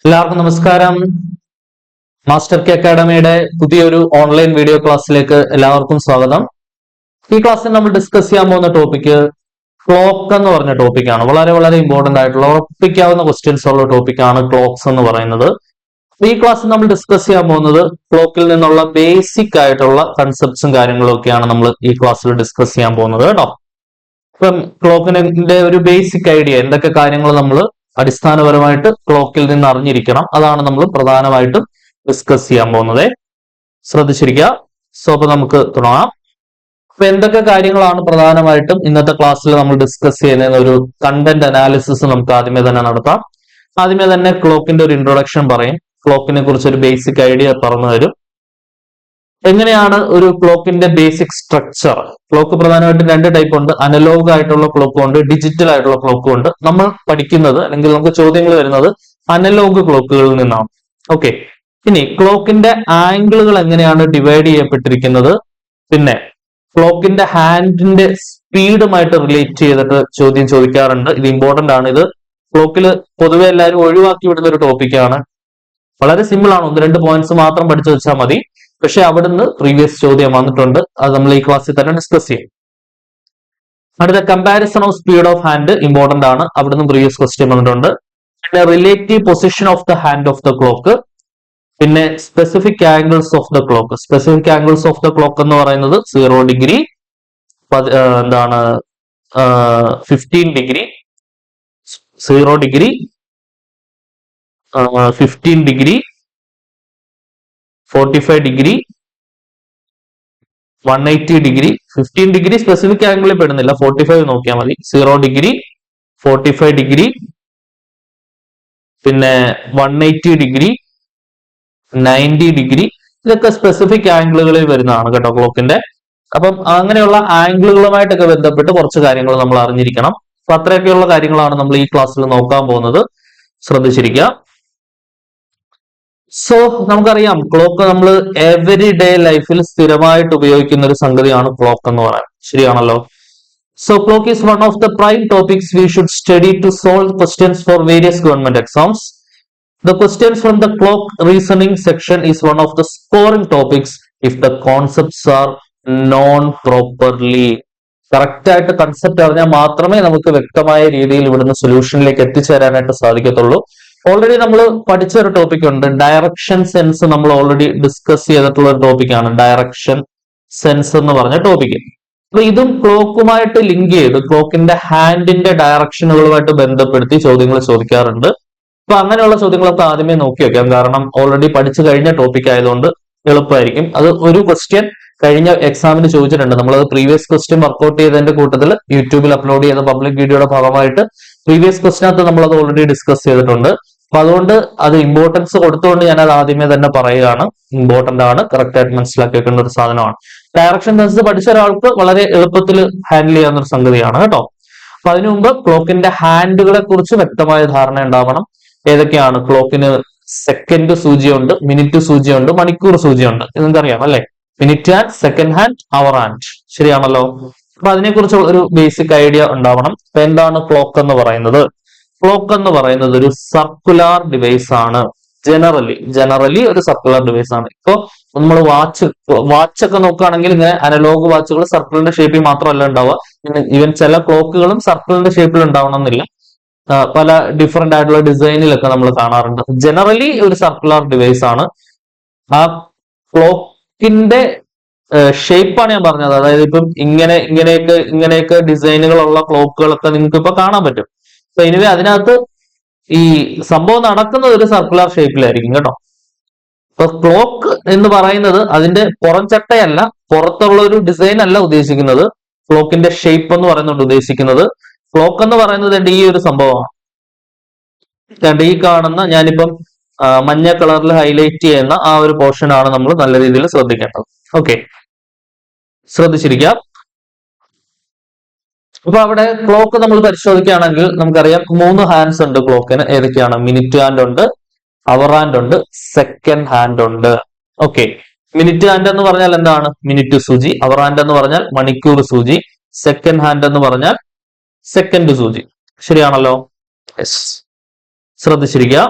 എല്ലാവർക്കും നമസ്കാരം. Master K അക്കാഡമിയുടെ പുതിയൊരു ഓൺലൈൻ വീഡിയോ ക്ലാസ്സിലേക്ക് എല്ലാവർക്കും സ്വാഗതം. ഈ ക്ലാസ്സിൽ നമ്മൾ ഡിസ്കസ് ചെയ്യാൻ പോകുന്ന ടോപ്പിക് ക്ലോക്ക് എന്ന് പറഞ്ഞ ടോപ്പിക്കാണ്. വളരെ വളരെ ഇമ്പോർട്ടന്റ് ആയിട്ടുള്ള ഉറപ്പിക്കാവുന്ന ക്വസ്റ്റ്യൻസ് ഉള്ള ടോപ്പിക്കാണ് ക്ലോക്സ് എന്ന് പറയുന്നത്. ഈ ക്ലാസ്സിൽ നമ്മൾ ഡിസ്കസ് ചെയ്യാൻ പോകുന്നത് ക്ലോക്കിൽ നിന്നുള്ള ബേസിക് ആയിട്ടുള്ള കൺസെപ്റ്റ്സും കാര്യങ്ങളും ഒക്കെയാണ് നമ്മൾ ഈ ക്ലാസ്സിൽ ഡിസ്കസ് ചെയ്യാൻ പോകുന്നത് കേട്ടോ. ഇപ്പം ക്ലോക്കിന്റെ ഒരു ബേസിക് ഐഡിയ, എന്തൊക്കെ കാര്യങ്ങൾ നമ്മൾ അടിസ്ഥാനപരമായിട്ട് ക്ലോക്കിൽ നിന്ന് അറിഞ്ഞിരിക്കണം, അതാണ് നമ്മൾ പ്രധാനമായിട്ടും ഡിസ്കസ് ചെയ്യാൻ പോകുന്നത്. ശ്രദ്ധിച്ചിരിക്കുക. സോ അപ്പൊ നമുക്ക് തുടങ്ങാം. അപ്പൊ എന്തൊക്കെ കാര്യങ്ങളാണ് പ്രധാനമായിട്ടും ഇന്നത്തെ ക്ലാസ്സിൽ നമ്മൾ ഡിസ്കസ് ചെയ്യുന്ന ഒരു കണ്ടന്റ് അനാലിസിസ് നമുക്ക് ആദ്യമേ തന്നെ നടത്താം. ആദ്യമേ തന്നെ ക്ലോക്കിന്റെ ഒരു ഇൻട്രൊഡക്ഷൻ പറയും. ക്ലോക്കിനെ കുറിച്ച് ഒരു ബേസിക് ഐഡിയ പറഞ്ഞു തരും. എങ്ങനെയാണ് ഒരു ക്ലോക്കിന്റെ ബേസിക് സ്ട്രക്ചർ? ക്ലോക്ക് പ്രധാനമായിട്ടും രണ്ട് ടൈപ്പ് ഉണ്ട്. അനലോഗ് ആയിട്ടുള്ള ക്ലോക്കും ഉണ്ട്, ഡിജിറ്റൽ ആയിട്ടുള്ള ക്ലോക്കും ഉണ്ട്. നമ്മൾ പഠിക്കുന്നത് അല്ലെങ്കിൽ നമുക്ക് ചോദ്യങ്ങൾ വരുന്നത് അനലോഗ് ക്ലോക്കുകളിൽ നിന്നാണ്. ഓക്കെ, ഇനി ക്ലോക്കിന്റെ ആംഗിളുകൾ എങ്ങനെയാണ് ഡിവൈഡ് ചെയ്യപ്പെട്ടിരിക്കുന്നത്, പിന്നെ ക്ലോക്കിന്റെ ഹാൻഡിന്റെ സ്പീഡുമായിട്ട് റിലേറ്റ് ചെയ്തിട്ട് ചോദ്യം ചോദിക്കാറുണ്ട്. ഇത് ഇമ്പോർട്ടന്റ് ആണ്. ഇത് ക്ലോക്കിൽ പൊതുവെ എല്ലാവരും ഒഴിവാക്കി വിടുന്ന ഒരു ടോപ്പിക്കാണ്. വളരെ സിമ്പിൾ ആണ്, ഒന്ന് രണ്ട് പോയിന്റ്സ് മാത്രം പഠിച്ചു വെച്ചാൽ മതി. പക്ഷെ അവിടുന്ന് പ്രീവിയസ് ചോദ്യം വന്നിട്ടുണ്ട്, അത് നമ്മൾ ഈ ക്ലാസ്സിൽ തന്നെ ഡിസ്കസ് ചെയ്യും. അടുത്ത comparison of speed of hand important ആണ്, അവിടുന്ന് പ്രീവിയസ് ക്വസ്റ്റ്യൻ വന്നിട്ടുണ്ട്. പിന്നെ relative position of the hand of the clock, പിന്നെ specific angles of the clock. Specific angles of the clock എന്ന് പറയുന്നത് 0 degree, 15 degree, 0 degree, 15 degree, 45 degree, 180 degree. 15 degree specific ആംഗിളിൽ പെടുന്നില്ല, 45 നോക്കിയാൽ മതി. 0 ഡിഗ്രി, 45 ഡിഗ്രി, പിന്നെ 180 ഡിഗ്രി, 90 ഡിഗ്രി. ഇതൊക്കെ സ്പെസിഫിക് ആംഗിളുകളിൽ വരുന്നതാണ് കേട്ടോ ക്ലോക്കിന്റെ. അപ്പം അങ്ങനെയുള്ള ആംഗിളുകളുമായിട്ടൊക്കെ ബന്ധപ്പെട്ട് കുറച്ച് കാര്യങ്ങൾ നമ്മൾ അറിഞ്ഞിരിക്കണം. അപ്പൊ അത്രയൊക്കെയുള്ള കാര്യങ്ങളാണ് നമ്മൾ ഈ ക്ലാസ്സിൽ നോക്കാൻ പോകുന്നത്. ശ്രദ്ധിച്ചിരിക്കുക. സോ നമുക്കറിയാം, ക്ലോക്ക് നമ്മൾ എവറി ഡേ ലൈഫിൽ സ്ഥിരമായിട്ട് ഉപയോഗിക്കുന്ന ഒരു സംഗതിയാണ് ക്ലോക്ക് എന്ന് പറയുന്നത്. ശരിയാണല്ലോ. So clock is one of the prime topics we should study to solve questions for various government exams. The questions from the clock reasoning section is one of the scoring topics if the concepts are known properly. Correct ആയിട്ട് concept അറിഞ്ഞാൽ മാത്രമേ നമുക്ക് വ്യക്തമായ രീതിയിൽ ഇവിടുന്ന് സൊല്യൂഷനിലേക്ക് എത്തിച്ചേരാനായിട്ട് സാധിക്കത്തുള്ളൂ. Already നമ്മൾ പഠിച്ച ഒരു ടോപ്പിക് ഉണ്ട്, ഡയറക്ഷൻ സെൻസ്. നമ്മൾ ഓൾറെഡി ഡിസ്കസ് ചെയ്തിട്ടുള്ള ഒരു ടോപ്പിക്കാണ് ഡയറക്ഷൻ സെൻസ് എന്ന് പറഞ്ഞ ടോപ്പിക്. അപ്പൊ ഇതും ക്ലോക്കുമായിട്ട് ലിങ്ക് ചെയ്ത് ക്ലോക്കിന്റെ ഹാൻഡിന്റെ ഡയറക്ഷനുകളുമായിട്ട് ബന്ധപ്പെടുത്തി ചോദ്യങ്ങൾ ചോദിക്കാറുണ്ട്. അപ്പൊ അങ്ങനെയുള്ള ചോദ്യങ്ങളൊക്കെ ആദ്യമേ നോക്കി വെക്കാം, കാരണം ഓൾറെഡി പഠിച്ചു കഴിഞ്ഞ ടോപ്പിക് ആയതുകൊണ്ട് എളുപ്പമായിരിക്കും. അത് ഒരു ക്വസ്റ്റ്യൻ കഴിഞ്ഞ എക്സാമിന് ചോദിച്ചിട്ടുണ്ട്. നമ്മളത് പ്രീവിയസ് ക്വസ്റ്റ്യൻ വർക്ക്ഔട്ട് ചെയ്തതിന്റെ കൂട്ടത്തിൽ യൂട്യൂബിൽ അപ്ലോഡ് ചെയ്ത പബ്ലിക് വീഡിയോയുടെ ഭാഗമായിട്ട് പ്രീവിയസ് ക്വസ്റ്റ്യനകത്ത് നമ്മളത് ഓൾറെഡി ഡിസ്കസ് ചെയ്തിട്ടുണ്ട്. അപ്പൊ അതുകൊണ്ട് അത് ഇമ്പോർട്ടൻസ് കൊടുത്തുകൊണ്ട് ഞാൻ അത് ആദ്യമേ തന്നെ പറയുകയാണ്. ഇമ്പോർട്ടന്റ് ആണ്, കറക്റ്റ് ആയിട്ട് മനസ്സിലാക്കി വെക്കേണ്ട ഒരു സാധനമാണ്. ഡയറക്ഷൻ സെൻസ് പഠിച്ച ഒരാൾക്ക് വളരെ എളുപ്പത്തിൽ ഹാൻഡിൽ ചെയ്യാവുന്ന ഒരു സംഗതിയാണ് കേട്ടോ. അപ്പൊ അതിനു മുമ്പ് ക്ലോക്കിന്റെ ഹാൻഡുകളെ കുറിച്ച് വ്യക്തമായ ധാരണ ഉണ്ടാവണം. ഏതൊക്കെയാണ്? ക്ലോക്കിന് സെക്കൻഡ് സൂചിയുണ്ട്, മിനിറ്റ് സൂചിയുണ്ട്, മണിക്കൂർ സൂചിയുണ്ട്. ഇതെന്തറിയാം അല്ലെ? Minute hand, second hand, hour hand. ശരിയാണല്ലോ. അപ്പൊ അതിനെക്കുറിച്ച് ഒരു ബേസിക് ഐഡിയ ഉണ്ടാവണം. അപ്പൊ എന്താണ് ക്ലോക്ക് എന്ന് പറയുന്നത്? ക്ലോക്ക് എന്ന് പറയുന്നത് ഒരു സർക്കുലർ ഡിവൈസ് ആണ്. ജനറലി ഒരു സർക്കുലർ ഡിവൈസ് ആണ്. ഇപ്പൊ നമ്മൾ വാച്ചൊക്കെ നോക്കുകയാണെങ്കിൽ ഇങ്ങനെ അനലോഗ് വാച്ചുകൾ സർക്കിളിന്റെ ഷേപ്പിൽ മാത്രമല്ല ഉണ്ടാവുക. ഈവൻ ചില ക്ലോക്കുകളും സർക്കിളിന്റെ ഷേപ്പിൽ ഉണ്ടാവണം എന്നില്ല. പല ഡിഫറെന്റ് ആയിട്ടുള്ള ഡിസൈനിലൊക്കെ നമ്മൾ കാണാറുണ്ട്. ജനറലി ഒരു സർക്കുലർ ഡിവൈസ് ആണ്. ആ ക്ലോക്കിന്റെ ഷേപ്പാണ് ഞാൻ പറഞ്ഞത്. അതായത് ഇപ്പം ഇങ്ങനെയൊക്കെ ഡിസൈനുകളുള്ള ക്ലോക്കുകളൊക്കെ നിങ്ങൾക്ക് ഇപ്പൊ കാണാൻ പറ്റും. അപ്പൊ എനിവേ അതിനകത്ത് ഈ സംഭവം നടക്കുന്നത് ഒരു സർക്കുലർ ഷേപ്പിലായിരിക്കും കേട്ടോ. അപ്പൊ ക്ലോക്ക് എന്ന് പറയുന്നത് അതിന്റെ പുറം ചട്ടയല്ല, പുറത്തുള്ള ഒരു ഡിസൈൻ അല്ല ഉദ്ദേശിക്കുന്നത്. ക്ലോക്കിന്റെ ഷേപ്പ് എന്ന് പറയുന്നുണ്ട് ഉദ്ദേശിക്കുന്നത്. ക്ലോക്ക് എന്ന് പറയുന്നത് ഈ ഒരു സംഭവമാണ്. ഈ കാണുന്ന, ഞാനിപ്പം മഞ്ഞ കളറിൽ ഹൈലൈറ്റ് ചെയ്യുന്ന ആ ഒരു പോർഷൻ ആണ് നമ്മൾ നല്ല രീതിയിൽ ശ്രദ്ധിക്കേണ്ടത്. ഓക്കെ, ശ്രദ്ധിച്ചിരിക്കാം. അപ്പൊ അവിടെ ക്ലോക്ക് നമ്മൾ പരിശോധിക്കുകയാണെങ്കിൽ നമുക്കറിയാം 3 ഹാൻഡ്സ് ഉണ്ട് ക്ലോക്കിന്. ഏതൊക്കെയാണ്? മിനിറ്റ് ഹാൻഡ് ഉണ്ട്, അവർ ഹാൻഡ് ഉണ്ട്, സെക്കൻഡ് ഹാൻഡ് ഉണ്ട്. ഓക്കെ, മിനിറ്റ് ഹാൻഡ് എന്ന് പറഞ്ഞാൽ എന്താണ്? മിനിറ്റ് സൂചി. അവർ ഹാൻഡ് എന്ന് പറഞ്ഞാൽ മണിക്കൂർ സൂചി. സെക്കൻഡ് ഹാൻഡ് എന്ന് പറഞ്ഞാൽ സെക്കൻഡ് സൂചി. ശരിയാണല്ലോ. യെസ്, ശ്രദ്ധിച്ചിരിക്കുക.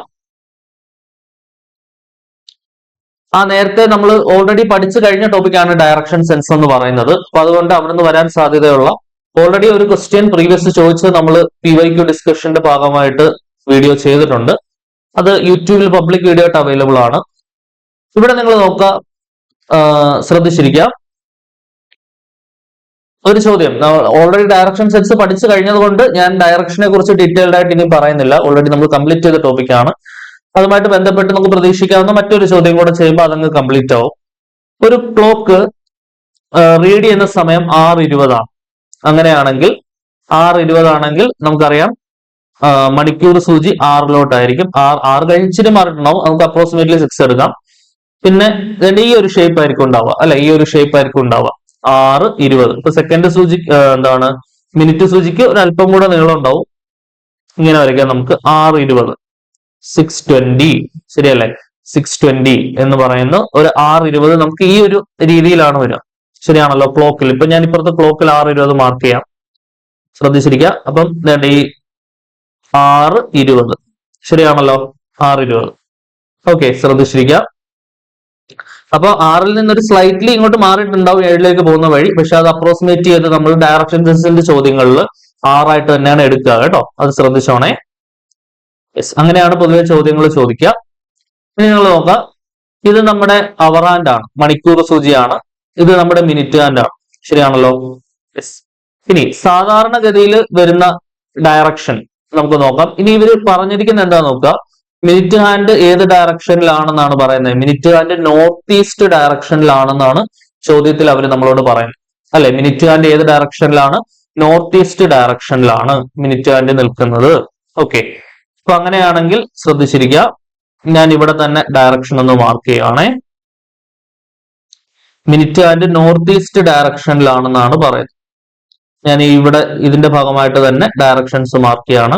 ആ നേരത്തെ നമ്മൾ ഓൾറെഡി പഠിച്ചു കഴിഞ്ഞ ടോപ്പിക്കാണ് ഡയറക്ഷൻ സെൻസ് എന്ന് പറയുന്നത്. അപ്പൊ അതുകൊണ്ട് അവിടെ നിന്ന് വരാൻ സാധ്യതയുള്ള ഓൾറെഡി ഒരു ക്വസ്റ്റ്യൻ പ്രീവിയസ് ചോദിച്ച് നമ്മൾ PYQ ഡിസ്കഷന്റെ ഭാഗമായിട്ട് വീഡിയോ ചെയ്തിട്ടുണ്ട്. അത് യൂട്യൂബിൽ പബ്ലിക് വീഡിയോ ആയിട്ട് അവൈലബിൾ ആണ്. ഇവിടെ നിങ്ങൾ നോക്കുക, ശ്രദ്ധിച്ചിരിക്കുക. ഒരു ചോദ്യം, ഓൾറെഡി ഡയറക്ഷൻ സെൻസ് പഠിച്ചു കഴിഞ്ഞത് കൊണ്ട് ഞാൻ ഡയറക്ഷനെ കുറിച്ച് ഡീറ്റെയിൽഡ് ആയിട്ട് ഇനി പറയുന്നില്ല. ഓൾറെഡി നമ്മൾ കംപ്ലീറ്റ് ചെയ്ത ടോപ്പിക്കാണ്. അതുമായിട്ട് ബന്ധപ്പെട്ട് നമുക്ക് പ്രതീക്ഷിക്കാവുന്ന മറ്റൊരു ചോദ്യം കൂടെ ചെയ്യുമ്പോൾ അതങ്ങ് കംപ്ലീറ്റ് ആവും. ഒരു ക്ലോക്ക് റീഡ് ചെയ്യുന്ന സമയം 6:20 അങ്ങനെയാണെങ്കിൽ 6:20 ആണെങ്കിൽ നമുക്കറിയാം മണിക്കൂർ സൂചി 6-ലോട്ടായിരിക്കും. 6 കഴിച്ചിട്ട് മാറിയിട്ടുണ്ടാവും. നമുക്ക് അപ്രോക്സിമേറ്റ്ലി 6 എടുക്കാം. പിന്നെ ഈ ഒരു ഷേപ്പ് ആയിരിക്കും ഉണ്ടാവുക, അല്ലെ? ഈ ഒരു ഷേപ്പ് ആയിരിക്കും ഉണ്ടാവുക. 6:20. ഇപ്പൊ സെക്കൻഡ് സൂചി എന്താണ്, മിനിറ്റ് സൂചിക്ക് ഒരു അല്പം കൂടെ നീളം ഉണ്ടാവും. ഇങ്ങനെ വരയ്ക്കാം നമുക്ക്. 6:20 6:20 ശരിയല്ലേ? 6:20 എന്ന് പറയുന്ന ഒരു 6:20 നമുക്ക് ഈ ഒരു രീതിയിലാണ് വരിക. ശരിയാണല്ലോ? ക്ലോക്കിൽ ഇപ്പൊ ഞാൻ ഇപ്പുറത്തെ ക്ലോക്കിൽ 6:20 മാർക്ക് ചെയ്യാം. ശ്രദ്ധിച്ചിരിക്കുക. അപ്പം ഈ 6:20 ശരിയാണല്ലോ? 6:20. ഓക്കെ, ശ്രദ്ധിച്ചിരിക്കുക. അപ്പൊ 6-ൽ നിന്നൊരു സ്ലൈറ്റ്ലി ഇങ്ങോട്ട് മാറിയിട്ടുണ്ടാവും 7-ലേക്ക് പോകുന്ന വഴി. പക്ഷെ അത് അപ്രോക്സിമേറ്റ് ചെയ്ത് നമ്മൾ ഡയറക്ഷൻ സെൻസിന്റെ ചോദ്യങ്ങളിൽ 6 ആയിട്ട് തന്നെയാണ് എടുക്കുക കേട്ടോ. അത് ശ്രദ്ധിച്ചോണേ. യെസ്, അങ്ങനെയാണ് പൊതുവെ ചോദ്യങ്ങൾ ചോദിക്കുക. ഇനി നിങ്ങൾ നോക്കാം, ഇത് നമ്മുടെ അവർ ഹാൻഡ് ആണ്, മണിക്കൂർ സൂചിയാണ്. ഇത് നമ്മുടെ മിനിറ്റ് ഹാൻഡ് ആണ്. ശരിയാണല്ലോ? യെസ്. ഇനി സാധാരണഗതിയിൽ വരുന്ന ഡയറക്ഷൻ നമുക്ക് നോക്കാം. ഇനി ഇവര് പറഞ്ഞിരിക്കുന്ന എന്താ നോക്കുക. മിനിറ്റ് ഹാൻഡ് ഏത് ഡയറക്ഷനിലാണെന്നാണ് പറയുന്നത്? മിനിറ്റ് ഹാൻഡ് നോർത്ത് ഈസ്റ്റ് ഡയറക്ഷനിലാണെന്നാണ് ചോദ്യത്തിൽ അവർ നമ്മളോട് പറയുന്നത്, അല്ലെ? മിനിറ്റ് ഹാൻഡ് ഏത് ഡയറക്ഷനിലാണ്? നോർത്ത് ഈസ്റ്റ് ഡയറക്ഷനിലാണ് മിനിറ്റ് ഹാൻഡ് നിൽക്കുന്നത്. ഓക്കെ, അപ്പൊ അങ്ങനെയാണെങ്കിൽ ശ്രദ്ധിച്ചിരിക്കുക. ഞാൻ ഇവിടെ തന്നെ ഡയറക്ഷൻ ഒന്ന് മാർക്ക് ചെയ്യുകയാണേ. മിനിറ്റ് ഹാൻഡ് നോർത്ത് ഈസ്റ്റ് ഡയറക്ഷനിലാണെന്നാണ് പറയുന്നത്. ഞാൻ ഇവിടെ ഇതിന്റെ ഭാഗമായിട്ട് തന്നെ ഡയറക്ഷൻസ് മാർക്ക് ചെയ്യാണ്.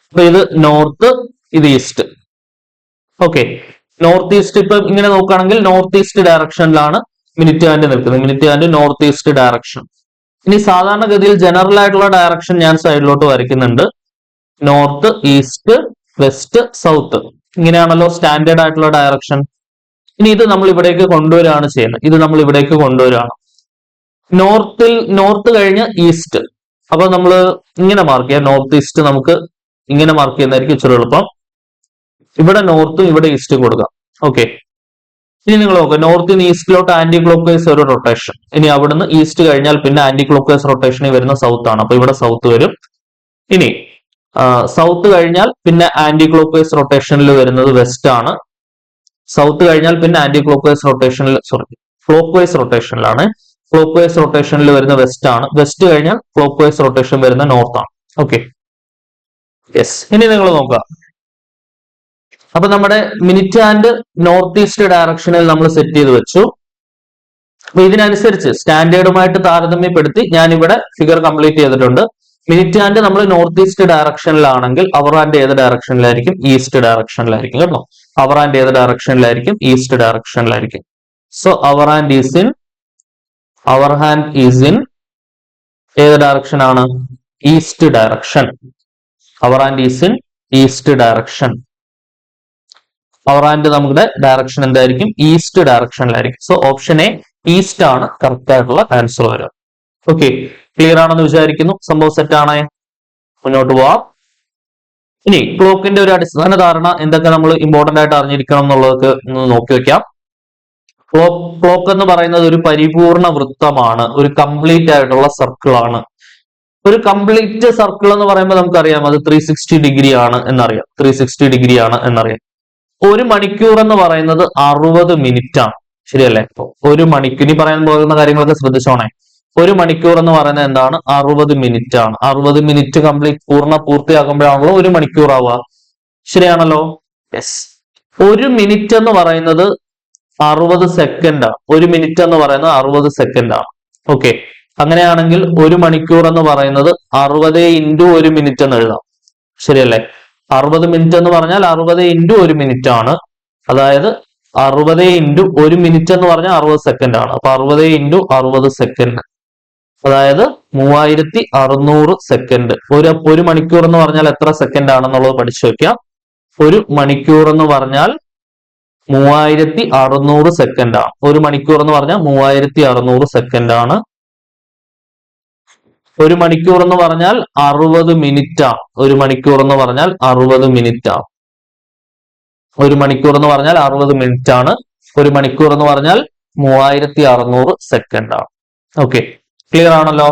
അപ്പൊ ഇത് നോർത്ത്, ഇത് ഈസ്റ്റ്. ഓക്കെ, നോർത്ത് ഈസ്റ്റ് ഇപ്പൊ ഇങ്ങനെ നോക്കുകയാണെങ്കിൽ നോർത്ത് ഈസ്റ്റ് ഡയറക്ഷനിലാണ് മിനിറ്റ് ഹാൻഡ് നിൽക്കുന്നത്. Minute hand north east direction. ഇനി സാധാരണഗതിയിൽ ജനറൽ ആയിട്ടുള്ള ഡയറക്ഷൻ ഞാൻ സൈഡിലോട്ട് വരയ്ക്കുന്നുണ്ട്. North, east, west, south. ഇങ്ങനെയാണല്ലോ സ്റ്റാൻഡേർഡ് ആയിട്ടുള്ള ഡയറക്ഷൻ. ഇനി ഇത് നമ്മൾ ഇവിടേക്ക് കൊണ്ടുവരികയാണ് ചെയ്യുന്നത്. ഇത് നമ്മൾ ഇവിടേക്ക് കൊണ്ടുവരികയാണ്. നോർത്ത് കഴിഞ്ഞ് ഈസ്റ്റ്. അപ്പൊ നമ്മൾ ഇങ്ങനെ മാർക്ക് ചെയ്യാം. നോർത്ത് ഈസ്റ്റ് നമുക്ക് ഇങ്ങനെ മാർക്ക് ചെയ്യുന്നതായിരിക്കും ഇച്ചിരി എളുപ്പം. ഇവിടെ നോർത്തും ഇവിടെ ഈസ്റ്റും കൊടുക്കാം. ഓക്കെ, ഇനി നിങ്ങൾ നോക്കുക, നോർത്തിൽ നിന്ന് ഈസ്റ്റിലോട്ട് ആന്റി ക്ലോക്ക് വൈസ് ഒരു റൊട്ടേഷൻ. ഇനി അവിടുന്ന് ഈസ്റ്റ് കഴിഞ്ഞാൽ പിന്നെ ആന്റി ക്ലോക്ക് വൈസ് റൊട്ടേഷനിൽ വരുന്ന സൗത്ത് ആണ്. അപ്പൊ ഇവിടെ സൗത്ത് വരും. ഇനി സൗത്ത് കഴിഞ്ഞാൽ പിന്നെ ആന്റി ക്ലോക്ക് വൈസ് റൊട്ടേഷനിൽ വരുന്നത് വെസ്റ്റ് ആണ്. സൗത്ത് കഴിഞ്ഞാൽ പിന്നെ ആന്റി ക്ലോക്ക് വൈസ് റൊട്ടേഷനിൽ, ക്ലോക്ക് വൈസ് റൊട്ടേഷനിലാണ്. ക്ലോക്ക് വൈസ് റൊട്ടേഷനിൽ വരുന്ന വെസ്റ്റ് ആണ്. വെസ്റ്റ് കഴിഞ്ഞാൽ ക്ലോക്ക് വൈസ് റൊട്ടേഷൻ വരുന്ന നോർത്ത് ആണ്. Okay, yes. ഇനി നിങ്ങൾ നോക്കുക, അപ്പൊ നമ്മുടെ മിനിറ്റ് ഹാൻഡ് നോർത്ത് ഈസ്റ്റ് ഡയറക്ഷനിൽ നമ്മൾ സെറ്റ് ചെയ്ത് വെച്ചു. അപ്പൊ ഇതിനനുസരിച്ച് സ്റ്റാൻഡേർഡുമായിട്ട് താരതമ്യപ്പെടുത്തി ഞാൻ ഇവിടെ ഫിഗർ കംപ്ലീറ്റ് ചെയ്തിട്ടുണ്ട്. മിനിറ്റ് ഹാൻഡ് നമ്മൾ നോർത്ത് ഈസ്റ്റ് ഡയറക്ഷനിലാണെങ്കിൽ അവർ ഹാൻഡ് ഏത് ഡയറക്ഷനിലായിരിക്കും? ഈസ്റ്റ് ഡയറക്ഷനിലായിരിക്കും കേട്ടോ. അവർ ഹാൻഡ് ഏത് ഡയറക്ഷനിലായിരിക്കും? ഈസ്റ്റ് ഡയറക്ഷനിലായിരിക്കും. So hour hand is in ഏത് ഡയറക്ഷൻ ആണ്? East direction. Hour hand is in east direction. Hour hand നമ്മുടെ ഡയറക്ഷൻ എന്തായിരിക്കും? ഈസ്റ്റ് ഡയറക്ഷനിലായിരിക്കും. സോ ഓപ്ഷൻ എ ഈസ്റ്റ് ആണ് കറക്റ്റ് ആയിട്ടുള്ള ആൻസർ വരിക. ഓക്കെ, ക്ലിയർ ആണെന്ന് വിചാരിക്കുന്നു. സംഭവം സെറ്റ് ആണേ. മുന്നോട്ട് പോവാം. ഇനി ക്ലോക്കിന്റെ ഒരു അടിസ്ഥാന ധാരണ എന്തൊക്കെ നമ്മൾ ഇമ്പോർട്ടന്റ് ആയിട്ട് അറിഞ്ഞിരിക്കണം എന്നുള്ളതൊക്കെ ഒന്ന് നോക്കി വെക്കാം. ക്ലോക്ക് എന്ന് പറയുന്നത് ഒരു പരിപൂർണ വൃത്തമാണ്, ഒരു കംപ്ലീറ്റ് ആയിട്ടുള്ള സർക്കിൾ ആണ്. ഒരു കംപ്ലീറ്റ് സർക്കിൾ എന്ന് പറയുമ്പോൾ നമുക്കറിയാം അത് 360 ഡിഗ്രി ആണ് എന്നറിയാം. 360 ഡിഗ്രി ആണ് എന്നറിയാം. ഒരു മണിക്കൂർ എന്ന് പറയുന്നത് 60 മിനിറ്റ് ആണ്. ശരിയല്ലേ? ഒരു മണിക്കൂർ, ഇനി പറയാൻ പോകുന്ന കാര്യങ്ങളൊക്കെ ശ്രദ്ധിച്ചോണേ. ഒരു മണിക്കൂർ എന്ന് പറയുന്നത് എന്താണ്? 60 മിനിറ്റ് ആണ്. 60 മിനിറ്റ് പൂർത്തിയാകുമ്പോഴാണല്ലോ ഒരു മണിക്കൂർ ആവുക. ശരിയാണല്ലോ? യെസ്. ഒരു മിനിറ്റ് എന്ന് പറയുന്നത് 60 സെക്കൻഡ് ആണ്. ഒരു മിനിറ്റ് എന്ന് പറയുന്നത് 60 സെക്കൻഡ് ആണ്. ഓക്കെ, അങ്ങനെയാണെങ്കിൽ ഒരു മണിക്കൂർ എന്ന് പറയുന്നത് 60 ഇൻറ്റു 1 മിനിറ്റ് എന്ന് എഴുതാം. ശരിയല്ലേ? 60 മിനിറ്റ് എന്ന് പറഞ്ഞാൽ 60 ഇൻറ്റു 1 മിനിറ്റ് ആണ്. അതായത് 60 ഇൻറ്റു 1 മിനിറ്റ് എന്ന് പറഞ്ഞാൽ 60 സെക്കൻഡ് ആണ്. അപ്പൊ 60 ഇൻറ്റു 60 സെക്കൻഡ്, അതായത് 3600 സെക്കൻഡ്. ഒരു മണിക്കൂർ എന്ന് പറഞ്ഞാൽ എത്ര സെക്കൻഡ് ആണെന്നുള്ളത് പഠിച്ചു വെക്കാം. ഒരു മണിക്കൂർ എന്ന് പറഞ്ഞാൽ 3600 സെക്കൻഡ് ആണ്. ഒരു മണിക്കൂർ എന്ന് പറഞ്ഞാൽ 3600 സെക്കൻഡ് ആണ്. ഒരു മണിക്കൂർ എന്ന് പറഞ്ഞാൽ 60 മിനിറ്റ് ആണ്. ഒരു മണിക്കൂർ എന്ന് പറഞ്ഞാൽ 60 മിനിറ്റ് ആണ്. ഒരു മണിക്കൂർ എന്ന് പറഞ്ഞാൽ 60 മിനിറ്റ് ആണ്. ഒരു മണിക്കൂർ എന്ന് പറഞ്ഞാൽ 3600 സെക്കൻഡ് ആണ്. ഓക്കെ, ക്ലിയർ ആണല്ലോ?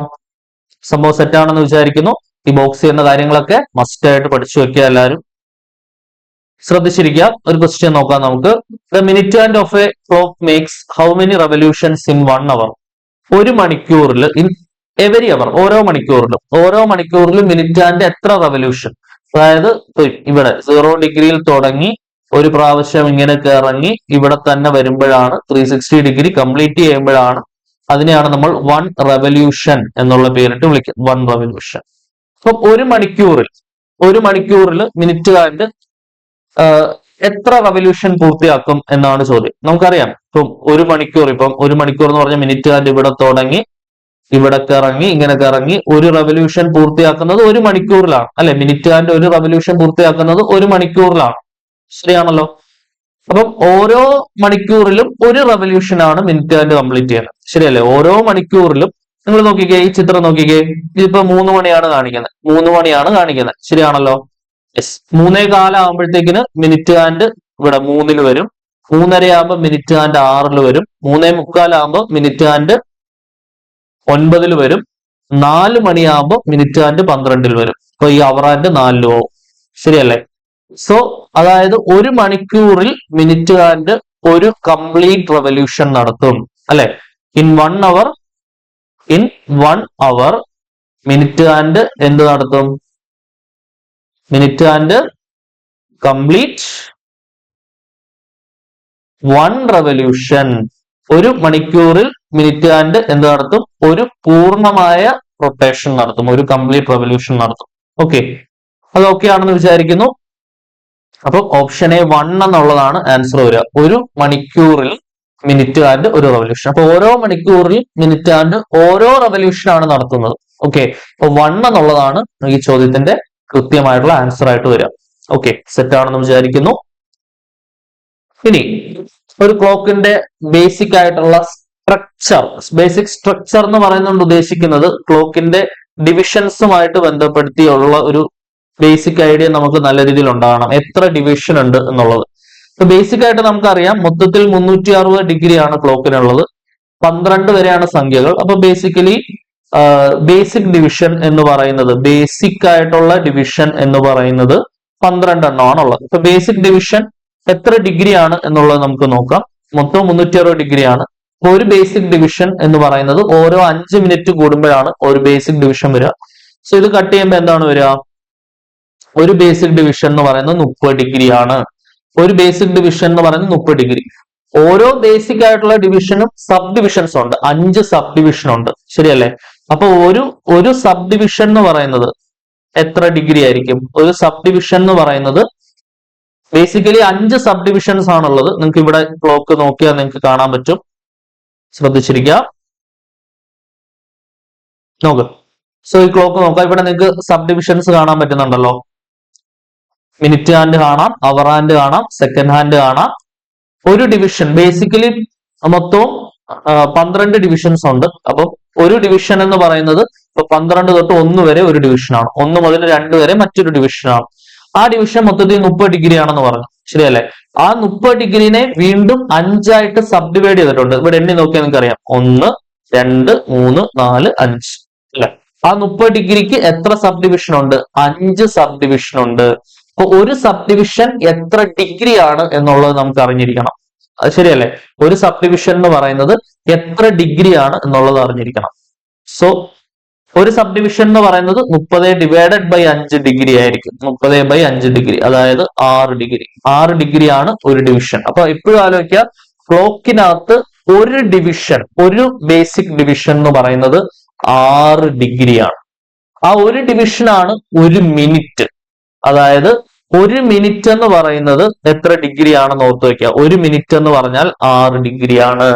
സംഭവം സെറ്റ് ആണെന്ന് വിചാരിക്കുന്നു. ഈ ബോക്സ് ചെയ്യുന്ന കാര്യങ്ങളൊക്കെ മസ്റ്റ് ആയിട്ട് പഠിച്ചു വെക്കുക എല്ലാവരും. ശ്രദ്ധിച്ചിരിക്കുക. ഒരു ക്വസ്റ്റ്യൻ നോക്കാം നമുക്ക്. The minute hand of a clock makes how many revolutions in 1 അവർ? ഒരു മണിക്കൂറിൽ, ഇൻ എവരി അവർ, ഓരോ മണിക്കൂറിലും മിനിറ്റ് ഹാൻഡ് എത്ര റെവല്യൂഷൻ? അതായത് ഇവിടെ 0 ഡിഗ്രിയിൽ തുടങ്ങി ഒരു പ്രാവശ്യം ഇങ്ങനെ ഇറങ്ങി ഇവിടെ തന്നെ വരുമ്പോഴാണ് 360 ഡിഗ്രി കംപ്ലീറ്റ് ചെയ്യുമ്പോഴാണ് അതിനെയാണ് നമ്മൾ 1 റെവല്യൂഷൻ എന്നുള്ള പേരിട്ട് വിളിക്കുന്നത്. 1 റെവല്യൂഷൻ. അപ്പം ഒരു മണിക്കൂറിൽ മിനിറ്റ് ഹാൻഡ് എത്ര റെവല്യൂഷൻ പൂർത്തിയാക്കും എന്നാണ് ചോദ്യം. നമുക്കറിയാം ഇപ്പം ഒരു മണിക്കൂർ എന്ന് പറഞ്ഞ മിനിറ്റ് ഹാൻഡ് ഇവിടെ തുടങ്ങി ഇവിടെ ഇറങ്ങി ഇങ്ങനെ ഇറങ്ങി ഒരു റെവല്യൂഷൻ പൂർത്തിയാക്കുന്നത് ഒരു മണിക്കൂറിലാണ്, അല്ലെ? മിനിറ്റ് ഹാൻഡ് ഒരു റെവല്യൂഷൻ പൂർത്തിയാക്കുന്നത് ഒരു മണിക്കൂറിലാണ്. ശരിയാണല്ലോ? അപ്പം ഓരോ മണിക്കൂറിലും ഒരു റെവല്യൂഷൻ ആണ് മിനിറ്റ് ഹാൻഡ് കംപ്ലീറ്റ് ചെയ്യുന്നത്. ശരിയല്ലേ? ഓരോ മണിക്കൂറിലും നിങ്ങൾ നോക്കിക്കേ, ഈ ചിത്രം നോക്കിക്കേ. ഇതിപ്പോ 3 മണിയാണ് കാണിക്കുന്നത്. ശരിയാണല്ലോ? യെസ്. 3:15 ആകുമ്പോഴത്തേക്കിന് മിനിറ്റ് ഹാൻഡ് ഇവിടെ 3-ൽ വരും. 3:30 ആകുമ്പോൾ മിനിറ്റ് ഹാൻഡ് 6-ൽ വരും. 3:45 ആകുമ്പോൾ മിനിറ്റ് ഹാൻഡ് 9-ൽ വരും. 4 മണിയാകുമ്പോൾ മിനിറ്റ് ഹാൻഡ് 12-ൽ വരും. അപ്പൊ ഈ അവർ ഹാൻഡ് 4-ൽ പോകും. ശരിയല്ലേ? സോ അതായത് ഒരു മണിക്കൂറിൽ മിനിറ്റ് ഹാൻഡ് ഒരു കംപ്ലീറ്റ് റെവല്യൂഷൻ നടത്തും, അല്ലെ? ഇൻ 1 അവർ മിനിറ്റ് ഹാൻഡ് എന്ത് നടത്തും? Minute hand complete 1 revolution. ഒരു മണിക്കൂറിൽ മിനിറ്റ് ഹാൻഡ് എന്ത് നടത്തും? ഒരു പൂർണ്ണമായ റൊട്ടേഷൻ നടത്തും, ഒരു കംപ്ലീറ്റ് റെവല്യൂഷൻ നടത്തും. ഓക്കെ, അത് ഓക്കെ ആണെന്ന് വിചാരിക്കുന്നു. അപ്പൊ ഓപ്ഷൻ എ 1 എന്നുള്ളതാണ് ആൻസർ വരിക. ഒരു മണിക്കൂറിൽ മിനിറ്റ് ഹാൻഡ് ഒരു റെവല്യൂഷൻ. അപ്പൊ ഓരോ മണിക്കൂറിൽ മിനിറ്റ് ഹാൻഡ് ഓരോ റെവല്യൂഷൻ ആണ് നടത്തുന്നത്. ഓക്കെ, അപ്പൊ 1 എന്നുള്ളതാണ് ഈ ചോദ്യത്തിന്റെ കൃത്യമായിട്ടുള്ള ആൻസർ ആയിട്ട് വരിക. ഓക്കെ, സെറ്റ് ആണെന്ന് വിചാരിക്കുന്നു. ഇനി ഒരു ക്ലോക്കിന്റെ ബേസിക് ആയിട്ടുള്ള ബേസിക് സ്ട്രക്ചർ എന്ന് പറയുന്നത് ഉദ്ദേശിക്കുന്നത് ക്ലോക്കിന്റെ ഡിവിഷൻസുമായിട്ട് ബന്ധപ്പെടുത്തിയുള്ള ഒരു ബേസിക് ഐഡിയ നമുക്ക് നല്ല രീതിയിൽ ഉണ്ടാകണം. എത്ര ഡിവിഷൻ ഉണ്ട് എന്നുള്ളത്. ബേസിക് ആയിട്ട് നമുക്കറിയാം മൊത്തത്തിൽ 360 ഡിഗ്രിയാണ് ക്ലോക്കിനുള്ളത്. 12 വരെയാണ് സംഖ്യകൾ. അപ്പൊ ബേസിക്കലി ബേസിക് ഡിവിഷൻ എന്ന് പറയുന്നത്, ബേസിക് ആയിട്ടുള്ള ഡിവിഷൻ എന്ന് പറയുന്നത് 12 എണ്ണമാണ് ഉള്ളത്. ഇപ്പൊ ബേസിക് ഡിവിഷൻ എത്ര ഡിഗ്രിയാണ് എന്നുള്ളത് നമുക്ക് നോക്കാം. മൊത്തം 360 ഡിഗ്രിയാണ്. ഒരു ബേസിക് ഡിവിഷൻ എന്ന് പറയുന്നത് ഓരോ 5 മിനിറ്റ് കൂടുമ്പോഴാണ് ഒരു ബേസിക് ഡിവിഷൻ വരിക. സോ ഇത് കട്ട് ചെയ്യുമ്പോൾ എന്താണ് വരിക? ഒരു ബേസിക് ഡിവിഷൻ എന്ന് പറയുന്നത് 30 ഡിഗ്രിയാണ്. ഒരു ബേസിക് ഡിവിഷൻ എന്ന് പറയുന്നത് 30 ഡിഗ്രി. ഓരോ ബേസിക് ആയിട്ടുള്ള ഡിവിഷനും സബ് ഡിവിഷൻസ് ഉണ്ട്. 5 സബ് ഡിവിഷൻ ഉണ്ട്. ശരിയല്ലേ? അപ്പൊ ഒരു സബ് ഡിവിഷൻ എന്ന് പറയുന്നത് എത്ര ഡിഗ്രി ആയിരിക്കും? ഒരു സബ് ഡിവിഷൻ എന്ന് പറയുന്നത് ബേസിക്കലി 5 സബ് ഡിവിഷൻസ് ആണുള്ളത്. നിങ്ങൾക്ക് ഇവിടെ ക്ലോക്ക് നോക്കിയാൽ നിങ്ങൾക്ക് കാണാൻ പറ്റും. ശ്രദ്ധിച്ചിരിക്കുക. നോക്ക്. സോ ഈ ക്ലോക്ക് നോക്കാം. ഇവിടെ നിങ്ങൾക്ക് സബ് ഡിവിഷൻസ് കാണാൻ പറ്റുന്നുണ്ടല്ലോ. മിനിറ്റ് ഹാൻഡ് കാണാം, അവർ ഹാൻഡ് കാണാം, സെക്കൻഡ് ഹാൻഡ് കാണാം. ഒരു ഡിവിഷൻ ബേസിക്കലി മൊത്തവും 12 ഡിവിഷൻസ് ഉണ്ട്. അപ്പം ഒരു ഡിവിഷൻ എന്ന് പറയുന്നത് ഇപ്പൊ 12 തൊട്ട് 1 വരെ ഒരു ഡിവിഷനാണ്. 1 മുതൽ 2 വരെ മറ്റൊരു ഡിവിഷനാണ്. ആ ഡിവിഷൻ മൊത്തത്തിൽ 30 ഡിഗ്രി ആണെന്ന് പറഞ്ഞു. ശരിയല്ലേ? ആ 30 ഡിഗ്രിനെ വീണ്ടും 5 ആയിട്ട് സബ് ഡിവൈഡ് ചെയ്തിട്ടുണ്ട്. ഇവിടെ എണ്ണി നോക്കിയാൽ നിങ്ങൾക്ക് അറിയാം. 1, 2, 3, 4, 5 അല്ലെ? ആ 30 ഡിഗ്രിക്ക് എത്ര സബ് ഡിവിഷൻ ഉണ്ട്? 5 സബ് ഡിവിഷൻ ഉണ്ട്. അപ്പൊ ഒരു സബ് ഡിവിഷൻ എത്ര ഡിഗ്രി ആണ് എന്നുള്ളത് നമുക്ക് അറിഞ്ഞിരിക്കണം. അത് ശരിയല്ലേ? ഒരു സബ് ഡിവിഷൻ എന്ന് പറയുന്നത് എത്ര ഡിഗ്രി ആണ് എന്നുള്ളത് അറിഞ്ഞിരിക്കണം. സോ ഒരു സബ് ഡിവിഷൻ എന്ന് പറയുന്നത് 30 ഡിവൈഡഡ് ബൈ 5 ഡിഗ്രി ആയിരിക്കും. 30/5 ഡിഗ്രി, അതായത് 6 ഡിഗ്രി. 6 ഡിഗ്രിയാണ് ഒരു ഡിവിഷൻ. അപ്പൊ എപ്പോഴും ആലോചിക്കുക, ക്ലോക്കിനകത്ത് ഒരു ഡിവിഷൻ, ഒരു ബേസിക് ഡിവിഷൻ എന്ന് പറയുന്നത് 6 ഡിഗ്രിയാണ്. ആ ഒരു ഡിവിഷനാണ് ഒരു മിനിറ്റ്. അതായത് ഒരു മിനിറ്റ് എന്ന് പറയുന്നത് എത്ര ഡിഗ്രി ആണെന്ന് ഓർത്ത് വയ്ക്കുക. ഒരു മിനിറ്റ് എന്ന് പറഞ്ഞാൽ 6 ഡിഗ്രിയാണ്.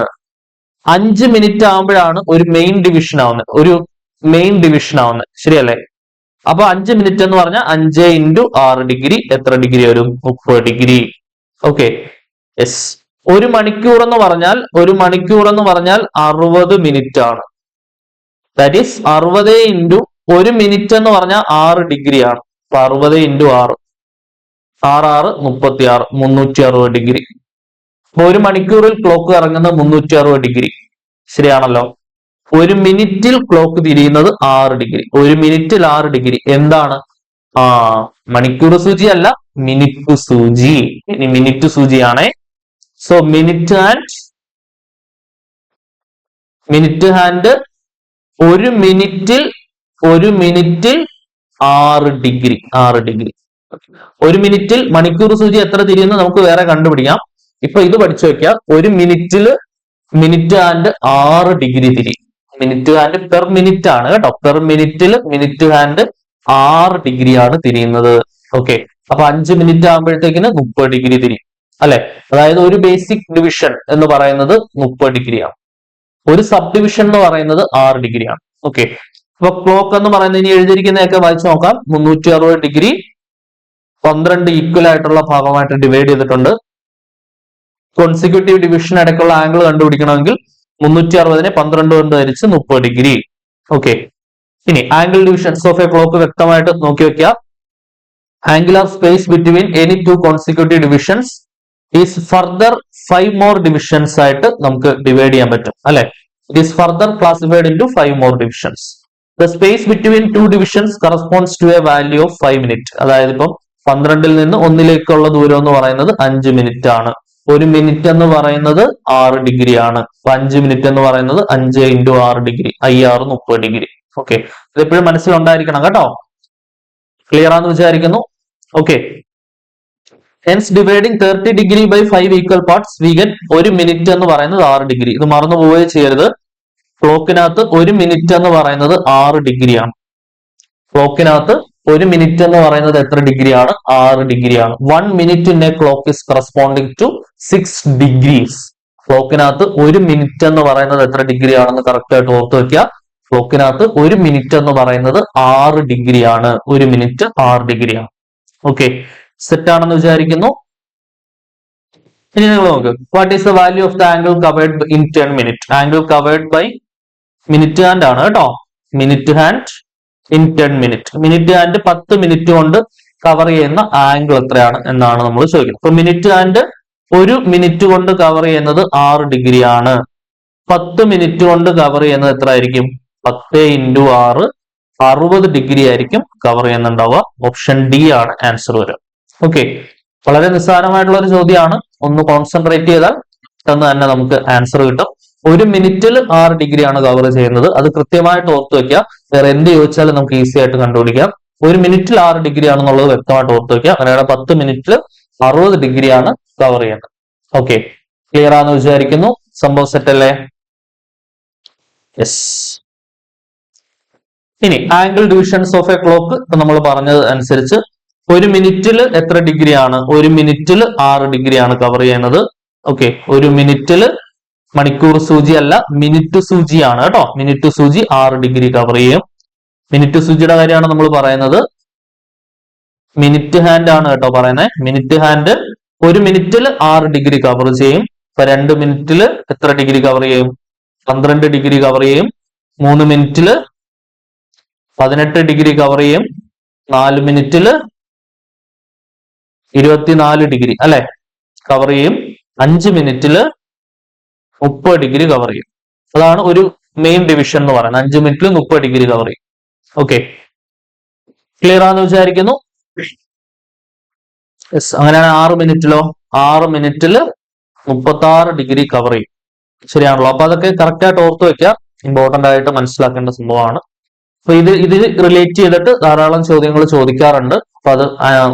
5 മിനിറ്റ് ആകുമ്പോഴാണ് ഒരു മെയിൻ ഡിവിഷൻ ആവുന്നത്. ശരിയല്ലേ? അപ്പൊ 5 മിനിറ്റ് എന്ന് പറഞ്ഞാൽ 5 × 6 ഡിഗ്രി എത്ര ഡിഗ്രി വരും? 30 ഡിഗ്രി. Okay, yes. ഒരു മണിക്കൂർ എന്ന് പറഞ്ഞാൽ 60 മിനിറ്റ് ആണ്. ദാറ്റ് ഈസ് 60 ഇൻറ്റു 1 മിനിറ്റ് എന്ന് പറഞ്ഞാൽ 6 ഡിഗ്രി ആണ്. അപ്പൊ 60 ഇൻറ്റു 6, 6 36, 360 ഡിഗ്രി. അപ്പൊ ഒരു മണിക്കൂറിൽ ക്ലോക്ക് കറങ്ങുന്നത് 360 ഡിഗ്രി. ശരിയാണല്ലോ. ഒരു മിനിറ്റിൽ ക്ലോക്ക് തിരിയുന്നത് 6 ഡിഗ്രി. ഒരു മിനിറ്റിൽ 6 ഡിഗ്രി എന്താണ്? മണിക്കൂർ സൂചി അല്ല, മിനിറ്റ് സൂചി. ഇനി മിനിറ്റ് സൂചിയാണേ. സോ മിനിറ്റ് ഹാൻഡ് ഒരു മിനിറ്റിൽ 6 ഡിഗ്രി. ഒരു മിനിറ്റിൽ മണിക്കൂർ സൂചി എത്ര തിരിയുന്നു നമുക്ക് വേറെ കണ്ടുപിടിക്കാം. ഇപ്പൊ ഇത് പഠിച്ചു വെക്കുക. ഒരു മിനിറ്റിൽ മിനിറ്റ് ഹാൻഡ് 6 ഡിഗ്രി തിരിയും. മിനിറ്റ് ഹാൻഡ് പെർ മിനിറ്റ് ആണ് കേട്ടോ. പെർ മിനിറ്റിൽ മിനിറ്റ് ഹാൻഡ് 6 ഡിഗ്രിയാണ് തിരിയുന്നത്. ഓക്കെ. അപ്പൊ 5 മിനിറ്റ് ആകുമ്പോഴത്തേക്കിന് 30 ഡിഗ്രി തിരിയും അല്ലെ. അതായത് ഒരു ബേസിക് ഡിവിഷൻ എന്ന് പറയുന്നത് 30 ഡിഗ്രിയാണ്. ഒരു സബ് ഡിവിഷൻ എന്ന് പറയുന്നത് 6 ഡിഗ്രിയാണ്. ഓക്കെ. അപ്പൊ ക്ലോക്ക് എന്ന് പറയുന്നത് ഇനി എഴുതിയിരിക്കുന്നതൊക്കെ വായിച്ചു നോക്കാം. 360 ഡിഗ്രി 12 ഈക്വൽ ആയിട്ടുള്ള ഭാഗമായിട്ട് ഡിവൈഡ് ചെയ്തിട്ടുണ്ട്. കോൺസിക്യൂട്ടീവ് ഡിവിഷൻ ഇടയ്ക്കുള്ള ആംഗിൾ കണ്ടുപിടിക്കണമെങ്കിൽ 360നെ 12 കൊണ്ട് ഹരിച്ച് 30 ഡിഗ്രി. ഓക്കെ. ഇനി angle divisions of a clock വ്യക്തമായിട്ട് നോക്കി വെക്കുക. Angular space between any two consecutive divisions is further 5 more divisions ആയിട്ട് നമുക്ക് ഡിവൈഡ് ചെയ്യാൻ പറ്റും അല്ലെ. It is further classified into 5 more divisions. The space between 2 divisions corresponds to a value of 5 minute. അതായത് ഇപ്പം 12ൽ നിന്ന് 1ലേക്കുള്ള ദൂരം എന്ന് പറയുന്നത് 5 മിനിറ്റ് ആണ്. ഒരു മിനിറ്റ് എന്ന് പറയുന്നത് 6 ഡിഗ്രി ആണ്. 5 മിനിറ്റ് എന്ന് പറയുന്നത് 5 ഇൻറ്റു 6 ഡിഗ്രി, 30 ഡിഗ്രി. ഓക്കെ. ഇതെപ്പോഴും മനസ്സിലുണ്ടായിരിക്കണം കേട്ടോ. ക്ലിയർ ആണെന്ന് വിചാരിക്കുന്നു. Okay. Hence dividing 30 degree by 5 equal parts we get ഒരു മിനിറ്റ് എന്ന് പറയുന്നത് 6 ഡിഗ്രി. ഇത് മറന്നു പോവുകയും ചെയ്യരുത്. ക്ലോക്കിനകത്ത് ഒരു മിനിറ്റ് എന്ന് പറയുന്നത് 6 ഡിഗ്രിയാണ്. ക്ലോക്കിനകത്ത് ഒരു മിനിറ്റ് എന്ന് പറയുന്നത് എത്ര ഡിഗ്രിയാണ്? 6 ഡിഗ്രിയാണ്. 1 minute in a clock is corresponding to 6 degrees. ക്ലോക്കിനകത്ത് ഒരു മിനിറ്റ് എന്ന് പറയുന്നത് എത്ര ഡിഗ്രി ആണെന്ന് കറക്റ്റ് ആയിട്ട് ഓർത്ത് വെക്കുക. ക്ലോക്കിനകത്ത് ഒരു മിനിറ്റ് എന്ന് പറയുന്നത് 6 ഡിഗ്രിയാണ്. ഒരു മിനിറ്റ് 6 ഡിഗ്രിയാണ്. ഓക്കെ. സെറ്റ് ആണെന്ന് വിചാരിക്കുന്നു. ഇനി നിങ്ങൾ നോക്ക്. What is the value of the angle covered in 10 minute? Angle covered by minute hand ആണ് കേട്ടോ. Minute hand in 10 minute. Minute hand 10 minute കൊണ്ട് കവർ ചെയ്യുന്ന ആംഗിൾ എത്രയാണ് എന്നാണ് നമ്മൾ ചോദിക്കുന്നത്. അപ്പൊ മിനിറ്റ് ഹാൻഡ് ഒരു മിനിറ്റ് കൊണ്ട് കവർ ചെയ്യുന്നത് 6 ഡിഗ്രി ആണ്. 10 മിനിറ്റ് കൊണ്ട് കവർ ചെയ്യുന്നത് എത്ര ആയിരിക്കും? 10 ഇൻറ്റു 6, 60 ഡിഗ്രി ആയിരിക്കും കവർ ചെയ്യുന്നുണ്ടാവുക. ഓപ്ഷൻ ഡി ആണ് ആൻസർ വരിക. ഓക്കെ. വളരെ നിസ്സാരമായിട്ടുള്ള ഒരു ചോദ്യമാണ്. ഒന്ന് കോൺസെൻട്രേറ്റ് ചെയ്താൽ തന്നെ നമുക്ക് ആൻസർ കിട്ടും. ഒരു മിനിറ്റിൽ 6 ഡിഗ്രിയാണ് കവർ ചെയ്യുന്നത്. അത് കൃത്യമായിട്ട് ഓർത്ത് വെക്കുക. വേറെ എന്ത് ചോദിച്ചാലും നമുക്ക് ഈസി ആയിട്ട് കണ്ടുപിടിക്കാം. ഒരു മിനിറ്റിൽ 6 ഡിഗ്രി ആണെന്നുള്ളത് വ്യക്തമായിട്ട് ഓർത്ത് വെക്കുക. അങ്ങനെയാണ് 10 മിനിറ്റിൽ 60 ഡിഗ്രിയാണ് കവർ ചെയ്യുന്നത്. ഓക്കെ. ക്ലിയർ ആണെന്ന് വിചാരിക്കുന്നു. സംഭവം സെറ്റ് അല്ലേ? യെസ്. ഇനി angle divisions of a clock ഇപ്പൊ നമ്മൾ പറഞ്ഞത് അനുസരിച്ച് ഒരു മിനിറ്റിൽ എത്ര ഡിഗ്രിയാണ്? ഒരു മിനിറ്റിൽ 6 ഡിഗ്രിയാണ് കവർ ചെയ്യുന്നത്. ഓക്കെ. ഒരു മിനിറ്റിൽ മണിക്കൂർ സൂചി അല്ല, മിനിറ്റ് സൂചിയാണ് കേട്ടോ. മിനിറ്റ് സൂചി 6 ഡിഗ്രി കവർ ചെയ്യും. മിനിറ്റ് സൂചിയുടെ കാര്യമാണ് നമ്മൾ പറയുന്നത്. മിനിറ്റ് ഹാൻഡ് ആണ് കേട്ടോ പറയുന്നത്. മിനിറ്റ് ഹാൻഡ് ഒരു മിനിറ്റിൽ 6 ഡിഗ്രി കവർ ചെയ്യും. ഇപ്പൊ 2 മിനിറ്റിൽ എത്ര ഡിഗ്രി കവർ ചെയ്യും? 12 ഡിഗ്രി കവർ ചെയ്യും. 3 മിനിറ്റിൽ 18 ഡിഗ്രി കവർ ചെയ്യും. 4 മിനിറ്റിൽ 24 ഡിഗ്രി അല്ലെ കവർ ചെയ്യും. 5 മിനിറ്റിൽ 30 ഡിഗ്രി കവർ ചെയ്യും. അതാണ് ഒരു മെയിൻ ഡിവിഷൻ എന്ന് പറയുന്നത്. 5 മിനിറ്റിൽ 30 ഡിഗ്രി കവർ ചെയ്യും. ഓക്കെ. ക്ലിയർ ആണെന്ന് വിചാരിക്കുന്നു. യെസ്. അങ്ങനെയാണ് 6 മിനിറ്റിലോ? 6 മിനിറ്റിൽ 36 ഡിഗ്രി കവർ ചെയ്യും. ശരിയാണല്ലോ. അപ്പൊ അതൊക്കെ കറക്റ്റ് ആയിട്ട് ഓർത്ത് വെക്കുക. ഇമ്പോർട്ടന്റ് ആയിട്ട് മനസ്സിലാക്കേണ്ട സംഭവമാണ്. അപ്പൊ ഇത് റിലേറ്റ് ചെയ്തിട്ട് ധാരാളം ചോദ്യങ്ങൾ ചോദിക്കാറുണ്ട്. അപ്പൊ അത്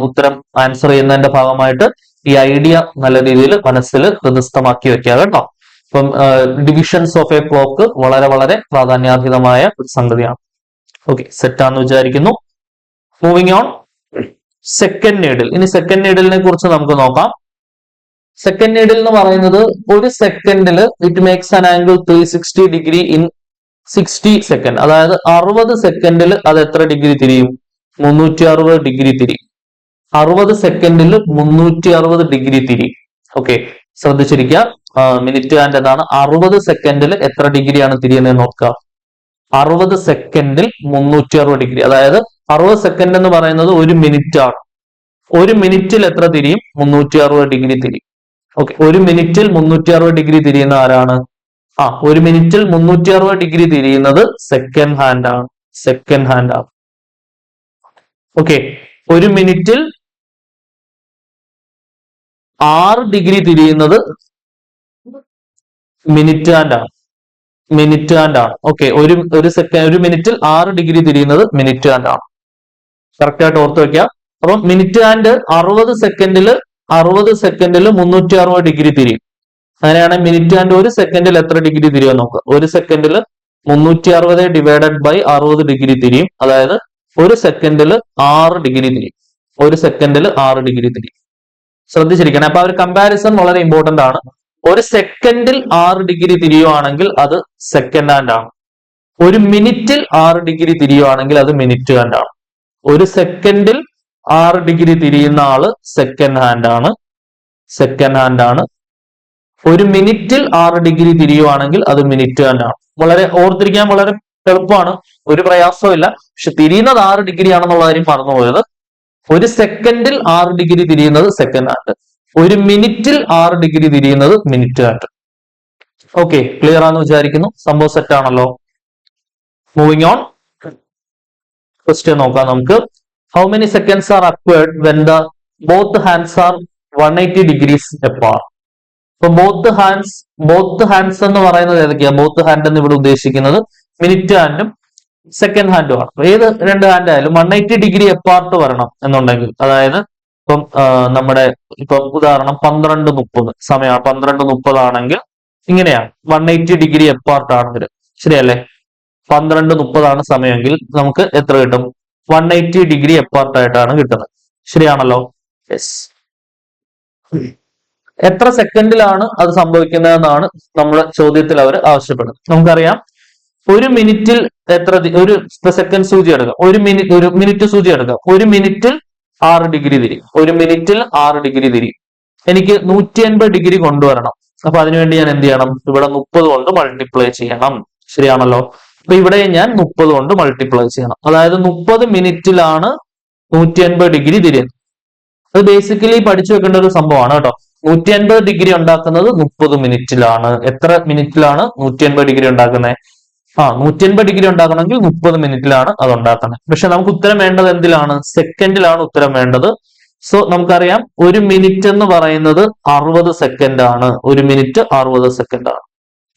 ഉത്തരം ആൻസർ ചെയ്യുന്നതിന്റെ ഭാഗമായിട്ട് ഈ ഐഡിയ നല്ല രീതിയിൽ മനസ്സിൽ ഹൃദയസ്ഥമാക്കി വെക്കുക കേട്ടോ. അപ്പം ഡിവിഷൻസ് ഓഫ് എ ക്ലോക്ക് വളരെ വളരെ പ്രാധാന്യാർഹിതമായ ഒരു സംഗതിയാണ്. ഓക്കെ. സെറ്റ് ആണെന്ന് വിചാരിക്കുന്നു. Moving on. Second needle. ഇനി സെക്കൻഡ് നീഡിലിനെ കുറിച്ച് നമുക്ക് നോക്കാം. സെക്കൻഡ് നീഡിൽ എന്ന് പറയുന്നത് ഒരു സെക്കൻഡിൽ it makes an angle 360 degree in 60 second. അതായത് 60 സെക്കൻഡിൽ അത് എത്ര ഡിഗ്രി തിരിയും? 360 ഡിഗ്രി തിരിയും. 60 സെക്കൻഡിൽ 360 ഡിഗ്രി തിരിയും. ഓക്കെ. ശ്രദ്ധിച്ചിരിക്കുക. മിനിറ്റ് ഹാൻഡ് എന്താണ്? 60 സെക്കൻഡിൽ എത്ര ഡിഗ്രിയാണ് തിരിയുന്നത് നോക്കുക. 60 സെക്കൻഡിൽ 360 ഡിഗ്രി. അതായത് 60 സെക്കൻഡ് എന്ന് പറയുന്നത് ഒരു മിനിറ്റ് ആണ്. ഒരു മിനിറ്റിൽ എത്ര തിരിയും? 360 ഡിഗ്രി തിരിയും. ഓക്കെ, ഒരു മിനിറ്റിൽ 360 ഡിഗ്രി തിരിയുന്ന ആരാണ്? ഒരു മിനിറ്റിൽ 360 ഡിഗ്രി തിരിയുന്നത് സെക്കൻഡ് ഹാൻഡ് ആണ്. സെക്കൻഡ് ഹാൻഡ് ആണ്. ഓക്കെ, ഒരു മിനിറ്റിൽ 6 ഡിഗ്രി തിരിയുന്നത് മിനിറ്റ് ഹാൻഡ് ആണ്. മിനിറ്റ് ഹാൻഡ് ആണ്. ഓക്കെ, ഒരു മിനിറ്റിൽ 6 ഡിഗ്രി തിരിയുന്നത് മിനിറ്റ് ഹാൻഡ് ആണ്. കറക്റ്റ് ആയിട്ട് ഓർത്ത് വെക്കുക. അപ്പം മിനിറ്റ് ഹാൻഡ് 60 സെക്കൻഡില് 360 ഡിഗ്രി തിരിയും. അങ്ങനെയാണെങ്കിൽ മിനിറ്റ് ഹാൻഡ് ഒരു സെക്കൻഡിൽ എത്ര ഡിഗ്രി തിരിയോ നോക്കുക. ഒരു സെക്കൻഡിൽ 360 ഡിവൈഡഡ് ബൈ 60 ഡിഗ്രി തിരിയും. അതായത് ഒരു സെക്കൻഡിൽ 6 ഡിഗ്രി തിരിയും. ഒരു സെക്കൻഡിൽ 6 ഡിഗ്രി തിരിയും. ശ്രദ്ധിച്ചിരിക്കണം. അപ്പൊ ഒരു കമ്പാരിസൺ വളരെ ഇമ്പോർട്ടന്റ് ആണ്. ഒരു സെക്കൻഡിൽ 6 ഡിഗ്രി തിരിയുവാണെങ്കിൽ അത് സെക്കൻഡ് ഹാൻഡ് ആണ്. ഒരു മിനിറ്റിൽ 6 ഡിഗ്രി തിരിയുവാണെങ്കിൽ അത് മിനിറ്റ് ഹാൻഡ് ആണ്. ഒരു സെക്കൻഡിൽ 6 ഡിഗ്രി തിരിയുന്ന ആള് സെക്കൻഡ് ഹാൻഡ് ആണ്. സെക്കൻഡ് ഹാൻഡ് ആണ്. ഒരു മിനിറ്റിൽ 6 ഡിഗ്രി തിരിയുവാണെങ്കിൽ അത് മിനിറ്റ് ഹാൻഡ് ആണ്. വളരെ ഓർത്തിരിക്കാൻ വളരെ എളുപ്പമാണ്, ഒരു പ്രയാസവും ഇല്ല. പക്ഷെ തിരിയുന്നത് 6 ഡിഗ്രി ആണെന്നുള്ള കാര്യം മറന്നുപോയത്. ഒരു സെക്കൻഡിൽ 6 ഡിഗ്രി തിരിയുന്നത് സെക്കൻഡ് ഹാൻഡ്. ഒരു മിനിറ്റിൽ 6 ഡിഗ്രി തിരിയുന്നത് മിനിറ്റ് ഹാൻഡ്. ഓക്കെ, ക്ലിയർ ആണെന്ന് വിചാരിക്കുന്നു. സംഭവം സെറ്റ് ആണല്ലോ. Moving on. ക്വസ്റ്റ്യൻ നോക്കാം നമുക്ക്. How many seconds are acquired when the both hands are 180 degrees apart? അപ്പൊ ബോത്ത് ഹാൻഡ്സ് എന്ന് പറയുന്നത് ഏതൊക്കെയാ? ബോത്ത് ഹാൻഡ് എന്ന് ഇവിടെ ഉദ്ദേശിക്കുന്നത് മിനിറ്റ് ഹാൻഡും സെക്കൻഡ് ഹാൻഡും ആണ്. ഏത് രണ്ട് ഹാൻഡ് ആയാലും 180 ഡിഗ്രി അപ്പാർട്ട് വരണം എന്നുണ്ടെങ്കിൽ, അതായത് നമ്മുടെ ഉദാഹരണം 12:30 സമയമാണ്. 12:30 ആണെങ്കിൽ ഇങ്ങനെയാണ്, 180 ഡിഗ്രി അപ്പാർട്ട് ആണ് വരും. ശരിയല്ലേ? 12:30 ആണ് സമയമെങ്കിൽ നമുക്ക് എത്ര കിട്ടും? 180 ഡിഗ്രി അപ്പാർട്ട് ആയിട്ടാണ് കിട്ടുന്നത്. ശരിയാണല്ലോ? യെസ്. എത്ര സെക്കൻഡിലാണ് അത് സംഭവിക്കുന്നതെന്നാണ് നമ്മുടെ ചോദ്യത്തിൽ അവർ ആവശ്യപ്പെടുന്നത്. നമുക്കറിയാം, ഒരു മിനിറ്റിൽ ഒരു സെക്കൻഡ് സൂചി എടുക്കാം, ഒരു മിനിറ്റ് സൂചി എടുക്കാം. ഒരു മിനിറ്റിൽ 6 ഡിഗ്രി തിരിയും. ഒരു മിനിറ്റിൽ 6 ഡിഗ്രി തിരിയും. എനിക്ക് 180 ഡിഗ്രി കൊണ്ടുവരണം. അപ്പൊ അതിനുവേണ്ടി ഞാൻ എന്ത് ചെയ്യണം? ഇവിടെ 30 കൊണ്ട് മൾട്ടിപ്ലൈ ചെയ്യണം. ശരിയാണല്ലോ? അപ്പൊ ഇവിടെ ഞാൻ 30 കൊണ്ട് മൾട്ടിപ്ലൈ ചെയ്യണം. അതായത് 30 മിനിറ്റിലാണ് 180 ഡിഗ്രി തിരിയുന്നത്. അത് ബേസിക്കലി പഠിച്ചു വെക്കേണ്ട ഒരു സംഭവമാണ് കേട്ടോ. 180 ഡിഗ്രി ഉണ്ടാക്കുന്നത് 30 മിനിറ്റിലാണ്. എത്ര മിനിറ്റിലാണ് 180 ഡിഗ്രി ഉണ്ടാക്കുന്നത്? 180 ഡിഗ്രി ഉണ്ടാക്കണമെങ്കിൽ 30 മിനിറ്റിലാണ് അത് ഉണ്ടാക്കുന്നത്. പക്ഷെ നമുക്ക് ഉത്തരം വേണ്ടത് എന്തിലാണ്? സെക്കൻഡിലാണ് ഉത്തരം വേണ്ടത്. സോ നമുക്കറിയാം, ഒരു മിനിറ്റ് എന്ന് പറയുന്നത് 60 സെക്കൻഡ് ആണ്. ഒരു മിനിറ്റ് 60 സെക്കൻഡ് ആണ്.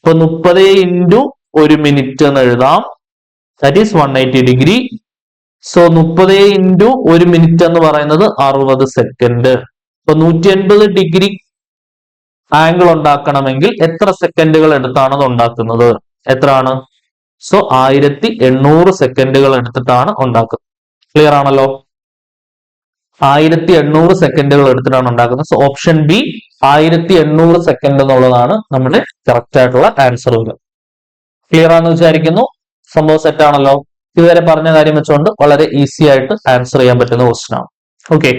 അപ്പൊ 30 ഇൻറ്റു ഒരു മിനിറ്റ് എന്ന് എഴുതാം. That is 180 degree. So 30 into ഒരു മിനിറ്റ് എന്ന് പറയുന്നത് 60 സെക്കൻഡ്. അപ്പൊ 180 ഡിഗ്രി ആംഗിൾ ഉണ്ടാക്കണമെങ്കിൽ എത്ര സെക്കൻഡുകൾ എടുത്താണ് അത് ഉണ്ടാക്കുന്നത്? എത്രയാണ്? സോ 1800 സെക്കൻഡുകൾ എടുത്തിട്ടാണ് ഉണ്ടാക്കുന്നത്. ക്ലിയർ ആണല്ലോ? 1800 സെക്കൻഡുകൾ എടുത്തിട്ടാണ് ഉണ്ടാക്കുന്നത്. സോ ഓപ്ഷൻ ബി 1800 സെക്കൻഡ് എന്നുള്ളതാണ് നമ്മുടെ കറക്റ്റ് ആയിട്ടുള്ള ആൻസർ. ക്ലിയർ ആണെന്ന് വിചാരിക്കുന്നു. സംഭവം സെറ്റ് ആണല്ലോ? ഇതുവരെ പറഞ്ഞ കാര്യം വെച്ചുകൊണ്ട് വളരെ ഈസി ആയിട്ട് ആൻസർ ചെയ്യാൻ പറ്റുന്ന ക്വസ്റ്റ്യൻ ആണ്. ഓക്കെ,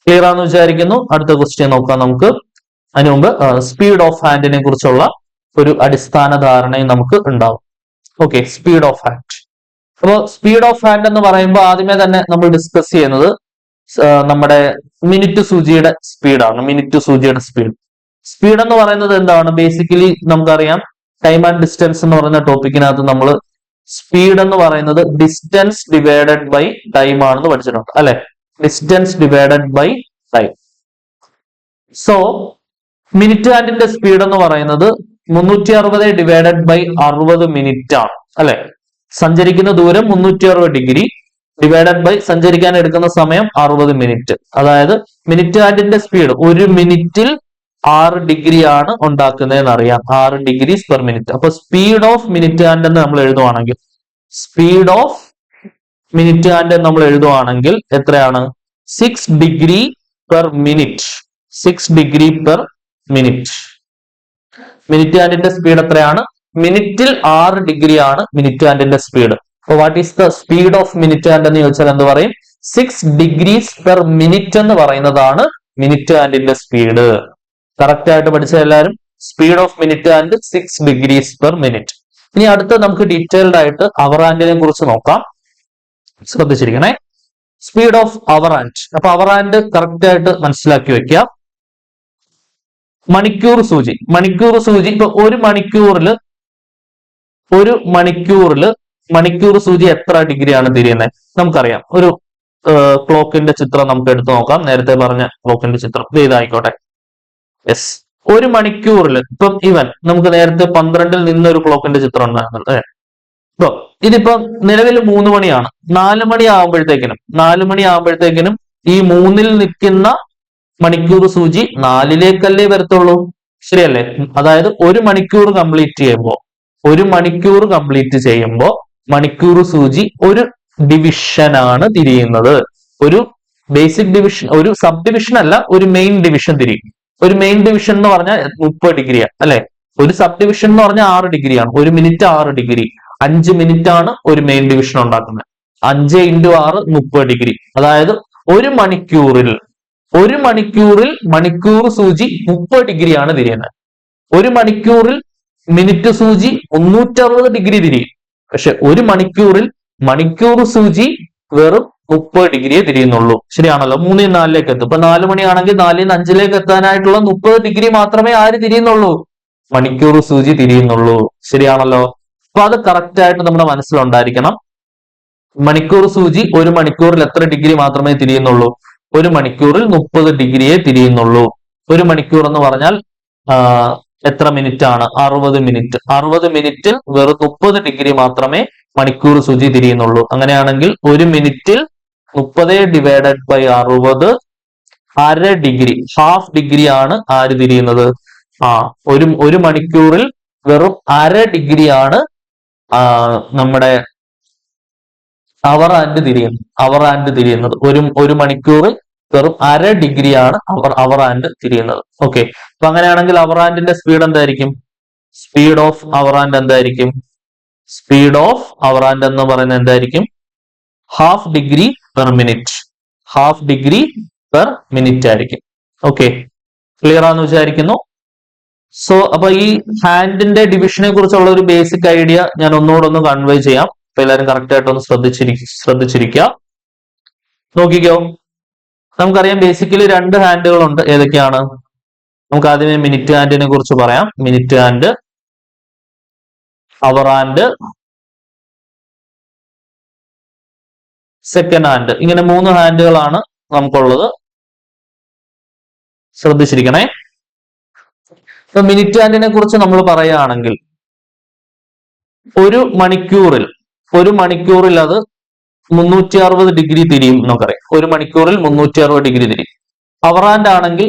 ക്ലിയർ ആണെന്ന് വിചാരിക്കുന്നു. അടുത്ത ക്വസ്റ്റ്യൻ നോക്കാം നമുക്ക്. അതിനു മുമ്പ് സ്പീഡ് ഓഫ് ഹാൻഡിനെ കുറിച്ചുള്ള ഒരു അടിസ്ഥാന ധാരണയും നമുക്ക് ഉണ്ടാവും. Okay, speed of hand. അപ്പോൾ സ്പീഡ് ഓഫ് ഹാൻഡ് എന്ന് പറയുമ്പോൾ ആദ്യമേ തന്നെ നമ്മൾ ഡിസ്കസ് ചെയ്യുന്നത് നമ്മുടെ മിനിറ്റ് സൂചിയുടെ സ്പീഡാണ്. മിനിറ്റ് സൂചിയുടെ സ്പീഡ്. സ്പീഡ് എന്ന് പറയുന്നത് എന്താണ്? ബേസിക്കലി നമുക്കറിയാം, ടൈം ആൻഡ് ഡിസ്റ്റൻസ് എന്ന് പറയുന്ന ടോപ്പിക്കിനകത്ത് നമ്മൾ സ്പീഡ് എന്ന് പറയുന്നത് ഡിസ്റ്റൻസ് ഡിവൈഡഡ് ബൈ ടൈം ആണെന്ന് പഠിച്ചിട്ടുണ്ട് അല്ലെ? Distance divided by time. So minute ഹാൻഡിന്റെ സ്പീഡ് എന്ന് പറയുന്നത് 360 ഡിവൈഡഡ് ബൈ 60 മിനിറ്റ് ആണ് അല്ലെ? സഞ്ചരിക്കുന്ന ദൂരം 360 ഡിഗ്രി ഡിവൈഡഡ് ബൈ സഞ്ചരിക്കാൻ എടുക്കുന്ന സമയം 60 മിനിറ്റ്. അതായത് മിനിറ്റ് ഹാൻഡിന്റെ സ്പീഡ് ഒരു മിനിറ്റിൽ 6 ഡിഗ്രി ആണ് ഉണ്ടാക്കുന്നതെന്ന് അറിയാം. 6 ഡിഗ്രീസ് പെർ മിനിറ്റ്. അപ്പൊ സ്പീഡ് ഓഫ് മിനിറ്റ് ഹാൻഡ് എന്ന് നമ്മൾ എഴുതുവാണെങ്കിൽ, സ്പീഡ് ഓഫ് മിനിറ്റ് ഹാൻഡ് നമ്മൾ എഴുതുവാണെങ്കിൽ എത്രയാണ്? 6 degree per minute. 6 degree per minute. Minute ഹാൻഡിന്റെ സ്പീഡ് എത്രയാണ്? മിനിറ്റിൽ 6 ഡിഗ്രി ആണ് മിനിറ്റ് ഹാൻഡിന്റെ സ്പീഡ്. അപ്പൊ what is the speed of minute hand എന്ന് ചോദിച്ചാൽ എന്ത് പറയും? 6 ഡിഗ്രീസ് പെർ മിനിറ്റ് എന്ന് പറയുന്നതാണ് മിനിറ്റ് ഹാൻഡിന്റെ സ്പീഡ്. കറക്റ്റ് ആയിട്ട് പഠിച്ച എല്ലാവരും speed of minute hand 6 degrees per minute. ഇനി അടുത്ത് നമുക്ക് ഡീറ്റെയിൽഡ് ആയിട്ട് അവർ ആൻഡിനെ കുറിച്ച് നോക്കാം. ശ്രദ്ധിച്ചിരിക്കണേ. Speed of hour hand. അപ്പൊ അവർ ആൻഡ് കറക്റ്റ് ആയിട്ട് മനസ്സിലാക്കി വെക്കുക. മണിക്കൂർ സൂചി ഇപ്പൊ ഒരു മണിക്കൂർ സൂചി എത്ര ഡിഗ്രിയാണ് തിരിയുന്നത് നമുക്കറിയാം. ഒരു ക്ലോക്കിന്റെ ചിത്രം നമുക്ക് എടുത്തു നോക്കാം. നേരത്തെ പറഞ്ഞ ക്ലോക്കിന്റെ ചിത്രം ഇതായിക്കോട്ടെ. യെസ്, ഒരു മണിക്കൂറിൽ ഇപ്പം നമുക്ക് നേരത്തെ 12 നിന്നൊരു ക്ലോക്കിന്റെ ചിത്രം ഉണ്ടായിരുന്നത്. ഇപ്പൊ ഇതിപ്പം നിലവിൽ 3 മണിയാണ്. 4 മണി ആകുമ്പോഴത്തേക്കിനും ഈ 3-ൽ നിൽക്കുന്ന മണിക്കൂർ സൂചി 4-ലേക്കല്ലേ വരത്തുള്ളൂ, ശരിയല്ലേ? അതായത് ഒരു മണിക്കൂർ കംപ്ലീറ്റ് ചെയ്യുമ്പോൾ മണിക്കൂർ സൂചി ഒരു ഡിവിഷനാണ് തിരിയുന്നത്. ഒരു ബേസിക് ഡിവിഷൻ, ഒരു സബ് ഡിവിഷൻ അല്ല, ഒരു മെയിൻ ഡിവിഷൻ തിരിയും. ഒരു മെയിൻ ഡിവിഷൻ എന്ന് പറഞ്ഞാൽ 30 ഡിഗ്രിയാണ് അല്ലെ? ഒരു സബ് ഡിവിഷൻ എന്ന് പറഞ്ഞാൽ 6 ഡിഗ്രിയാണ്. 1 മിനിറ്റ് 6 ഡിഗ്രി, 5 മിനിറ്റ് ആണ് ഒരു മെയിൻ ഡിവിഷൻ ഉണ്ടാക്കുന്നത്. 5 × 6 30 ഡിഗ്രി. അതായത് ഒരു മണിക്കൂറിൽ മണിക്കൂർ സൂചി 30 ഡിഗ്രിയാണ് തിരിയുന്നത്. ഒരു മണിക്കൂറിൽ മിനിറ്റ് സൂചി 360 ഡിഗ്രി തിരിയും. പക്ഷെ ഒരു മണിക്കൂറിൽ മണിക്കൂർ സൂചി വെറും 30 ഡിഗ്രിയെ തിരിയുന്നുള്ളൂ. ശരിയാണല്ലോ? 3-ൽ 4-ലേക്ക് എത്തും. ഇപ്പൊ 4 മണിയാണെങ്കിൽ 4-ൽ 5-ലേക്ക് എത്താനായിട്ടുള്ള 30 ഡിഗ്രി മാത്രമേ ആര് തിരിയുന്നുള്ളൂ? മണിക്കൂർ സൂചി തിരിയുന്നുള്ളൂ. ശരിയാണല്ലോ? അപ്പൊ അത് കറക്റ്റ് ആയിട്ട് നമ്മുടെ മനസ്സിലുണ്ടായിരിക്കണം. മണിക്കൂർ സൂചി ഒരു മണിക്കൂറിൽ എത്ര ഡിഗ്രി മാത്രമേ തിരിയുന്നുള്ളൂ? ഒരു മണിക്കൂറിൽ 30 ഡിഗ്രിയെ തിരിയുന്നുള്ളൂ. ഒരു മണിക്കൂർ എന്ന് പറഞ്ഞാൽ എത്ര മിനിറ്റ് ആണ്? 60 മിനിറ്റ്. 60 മിനിറ്റിൽ വെറും 30 ഡിഗ്രി മാത്രമേ മണിക്കൂർ സൂചി തിരിയുന്നുള്ളൂ. അങ്ങനെയാണെങ്കിൽ ഒരു മിനിറ്റിൽ 30 ഡിവൈഡഡ് ബൈ 60 അര ഡിഗ്രി, ഹാഫ് ഡിഗ്രി ആണ് ആര് തിരിയുന്നത്? ഒരു മണിക്കൂറിൽ വെറും അര ഡിഗ്രിയാണ് നമ്മുടെ അവർ ആൻഡ് തിരിയുന്നത്. ഒരു മണിക്കൂറിൽ വെറും അര ഡിഗ്രിയാണ് അവർ ആൻഡ് തിരിയുന്നത്. ഓക്കെ, അപ്പൊ അങ്ങനെയാണെങ്കിൽ അവർ ആൻഡിന്റെ സ്പീഡ് എന്തായിരിക്കും? സ്പീഡ് ഓഫ് അവർ ആൻഡ് എന്തായിരിക്കും? സ്പീഡ് ഓഫ് അവർ ആൻഡ് എന്ന് പറയുന്നത് എന്തായിരിക്കും? ഹാഫ് ഡിഗ്രി പെർ മിനിറ്റ് ആയിരിക്കും. ഓക്കെ, ക്ലിയർ ആണെന്ന് വിചാരിക്കുന്നു. സോ അപ്പൊ ഈ ഹാൻഡിന്റെ ഡിവിഷനെ കുറിച്ചുള്ള ഒരു ബേസിക് ഐഡിയ ഞാൻ ഒന്നുകൂടെ കൺവേ ചെയ്യാം. അപ്പൊ എല്ലാവരും കറക്റ്റ് ആയിട്ടൊന്ന് ശ്രദ്ധിച്ചിരിക്കുക. നോക്കിക്കോ, നമുക്കറിയാം ബേസിക്കലി 2 ഹാൻഡുകളുണ്ട്. ഏതൊക്കെയാണ്? നമുക്ക് ആദ്യമേ മിനിറ്റ് ഹാൻഡിനെ കുറിച്ച് പറയാം. Minute hand, hour hand, second hand. ഇങ്ങനെ 3 ഹാൻഡുകളാണ് നമുക്കുള്ളത്. ശ്രദ്ധിച്ചിരിക്കണേ. ഇപ്പൊ മിനിറ്റ് ഹാൻഡിനെ കുറിച്ച് നമ്മൾ പറയുകയാണെങ്കിൽ ഒരു മണിക്കൂറിൽ അത് 360 ഡിഗ്രി തിരിയും നമുക്കറിയാം. ഒരു മണിക്കൂറിൽ 360 ഡിഗ്രി തിരിയും. അവർ ഹാൻഡ് ആണെങ്കിൽ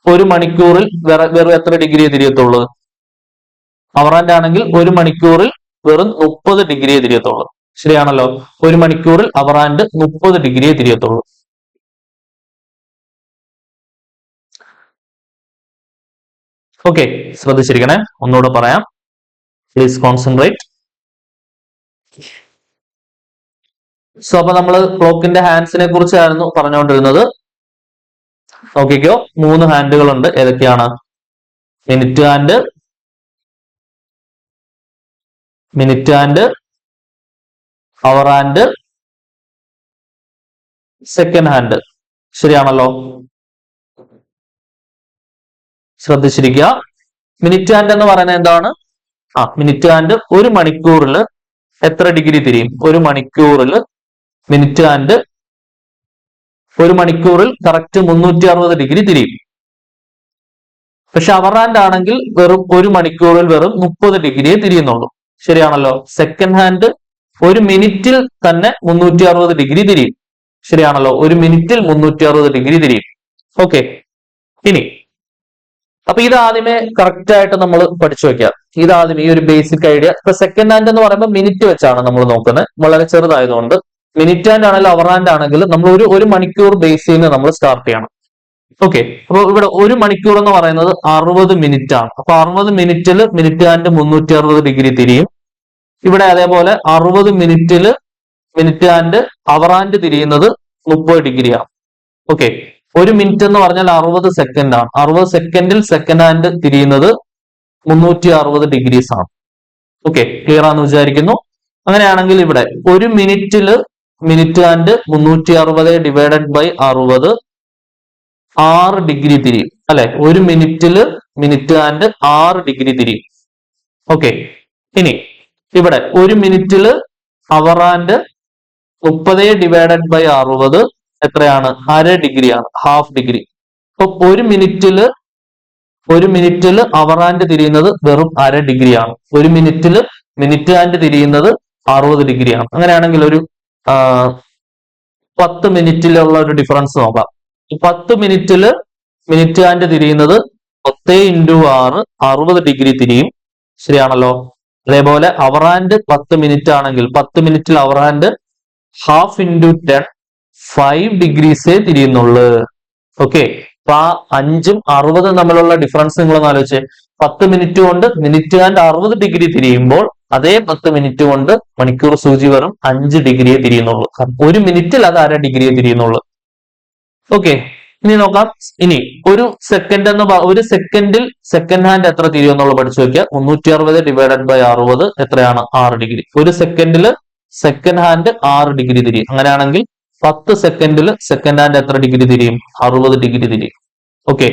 ഒരു മണിക്കൂറിൽ വെറും എത്ര ഡിഗ്രിയെ തിരിയത്തുള്ളൂ? അവർ ഹാൻഡ് ആണെങ്കിൽ ഒരു മണിക്കൂറിൽ വെറും 30 ഡിഗ്രിയെ തിരിയത്തുള്ളൂ. ശരിയാണല്ലോ? ഒരു മണിക്കൂറിൽ അവർ ഹാൻഡ് 30 ഡിഗ്രിയെ തിരിയത്തുള്ളൂ. ഓക്കെ, ശ്രദ്ധിച്ചിരിക്കണേ. ഒന്നുകൂടെ പറയാം. Please concentrate. സോ അപ്പൊ നമ്മള് ക്ലോക്കിന്റെ ഹാൻഡ്സിനെ കുറിച്ചായിരുന്നു പറഞ്ഞുകൊണ്ടിരുന്നത്. നോക്കിക്കോ, 3 ഹാൻഡുകളുണ്ട്. ഏതൊക്കെയാണ്? Minute hand, hour hand, second hand. ശരിയാണല്ലോ? ശ്രദ്ധിച്ചിരിക്കുക. മിനിറ്റ് ഹാൻഡ് എന്ന് പറയുന്നത് എന്താണ്? മിനിറ്റ് ഹാൻഡ് ഒരു മണിക്കൂറിൽ എത്ര ഡിഗ്രി തിരിയും? ഒരു മണിക്കൂറിൽ മിനിറ്റ് ഹാൻഡ് ഒരു മണിക്കൂറിൽ കറക്റ്റ് 360 ഡിഗ്രി തിരിയും. പക്ഷെ അവർ ഹാൻഡ് ആണെങ്കിൽ ഒരു മണിക്കൂറിൽ വെറും 30 ഡിഗ്രിയെ തിരിയുന്നുള്ളൂ. ശരിയാണല്ലോ? സെക്കൻഡ് ഹാൻഡ് ഒരു മിനിറ്റിൽ തന്നെ 360 ഡിഗ്രി തിരിയും. ശരിയാണല്ലോ? ഒരു മിനിറ്റിൽ 360 ഡിഗ്രി തിരിയും. ഓക്കെ, ഇനി അപ്പൊ ഇതാദ്യമേ കറക്റ്റ് ആയിട്ട് നമ്മൾ പഠിച്ചു വെക്കാം. ഇതാദ്യം ഈ ഒരു ബേസിക് ഐഡിയ. ഇപ്പൊ സെക്കൻഡ് ഹാൻഡ് എന്ന് പറയുമ്പോൾ മിനിറ്റ് വെച്ചാണ് നമ്മൾ നോക്കുന്നത്. വളരെ ചെറുതായതുകൊണ്ട് മിനിറ്റ് ഹാൻഡ് ആണെങ്കിലും അവർ ഹാൻഡ് ആണെങ്കിലും നമ്മൾ ഒരു മണിക്കൂർ ബേസിൽ നിന്ന് നമ്മൾ സ്റ്റാർട്ട് ചെയ്യണം. ഓക്കെ, അപ്പൊ ഇവിടെ ഒരു മണിക്കൂർ എന്ന് പറയുന്നത് 60 മിനിറ്റ് ആണ്. അപ്പൊ 60 മിനിറ്റിൽ മിനിറ്റ് ഹാൻഡ് 360 ഡിഗ്രി തിരിയും. ഇവിടെ അതേപോലെ 60 മിനിറ്റിൽ മിനിറ്റ് ഹാൻഡ് അവർ ഹാൻഡ് തിരിയുന്നത് 30 ഡിഗ്രിയാണ്. ഓക്കെ, ഒരു മിനിറ്റ് എന്ന് പറഞ്ഞാൽ 60 സെക്കൻഡ് ആണ്. 60 സെക്കൻഡിൽ സെക്കൻഡ് ഹാൻഡ് തിരിയുന്നത് 360 ഡിഗ്രീസ് ആണ്. ഓക്കെ, ക്ലിയർ ആണെന്ന് വിചാരിക്കുന്നു. അങ്ങനെയാണെങ്കിൽ ഇവിടെ ഒരു മിനിറ്റില് minute hand 360 divided by 60 6 degree തിരിയും അല്ലെ. ഒരു മിനിറ്റില് മിനിറ്റ് ഹാൻഡ് 6 ഡിഗ്രി തിരിയും. ഓക്കെ, ഇനി ഇവിടെ ഒരു മിനിറ്റില് അവർ ഹാൻഡ് 30 ഡിവൈഡഡ് ബൈ 60 എത്രയാണ്? അര ഡിഗ്രിയാണ്, ഹാഫ് ഡിഗ്രി. അപ്പൊ ഒരു മിനിറ്റില് അവർ ഹാൻഡ് തിരിയുന്നത് വെറും അര ഡിഗ്രിയാണ്. ഒരു മിനിറ്റില് മിനിറ്റ് ഹാൻഡ് തിരിയുന്നത് 60 ഡിഗ്രിയാണ്. അങ്ങനെയാണെങ്കിൽ ഒരു 10 മിനിറ്റിലുള്ള ഒരു ഡിഫറൻസ് നോക്കാം. 10 മിനിറ്റില് മിനിറ്റ് ഹാൻഡ് തിരിയുന്നത് 10 × 6 60 ഡിഗ്രി തിരിയും. ശരിയാണല്ലോ. അതേപോലെ അവർ ഹാൻഡ് 10 മിനിറ്റ് ആണെങ്കിൽ 10 മിനിറ്റിൽ അവർ ഹാൻഡ് ഹാഫ് × 10 5 ഡിഗ്രീസേ തിരിയുന്നുള്ളൂ. ഓക്കെ, അപ്പൊ ആ 5ഉം 60ഉം തമ്മിലുള്ള ഡിഫറൻസ് നിങ്ങളൊന്ന് ആലോചിച്ച്. 10 മിനിറ്റ് കൊണ്ട് മിനിറ്റ് ഹാൻഡ് 60 ഡിഗ്രി തിരിയുമ്പോൾ അതേ 10 മിനിറ്റ് കൊണ്ട് മണിക്കൂർ സൂചി വെറും 5 ഡിഗ്രിയെ തിരിയുന്നുള്ളൂ. ഒരു മിനിറ്റിൽ അത് അര ഡിഗ്രിയെ തിരിയുന്നുള്ളൂ. ഓക്കെ, ഇനി നോക്കാം. ഇനി ഒരു സെക്കൻഡിൽ സെക്കൻഡ് ഹാൻഡ് എത്ര തിരിയുന്നുള്ളൂ പഠിച്ചു വെക്കുക. 360 ഡിവൈഡഡ് ബൈ 60 എത്രയാണ്? 6 ഡിഗ്രി. ഒരു സെക്കൻഡിൽ സെക്കൻഡ് ഹാൻഡ് 6 ഡിഗ്രി തിരിയും. അങ്ങനെയാണെങ്കിൽ 10 സെക്കൻഡിൽ സെക്കൻഡ് ഹാൻഡ് എത്ര ഡിഗ്രി തിരിയും? 60 ഡിഗ്രി തിരിയും. ഓക്കെ,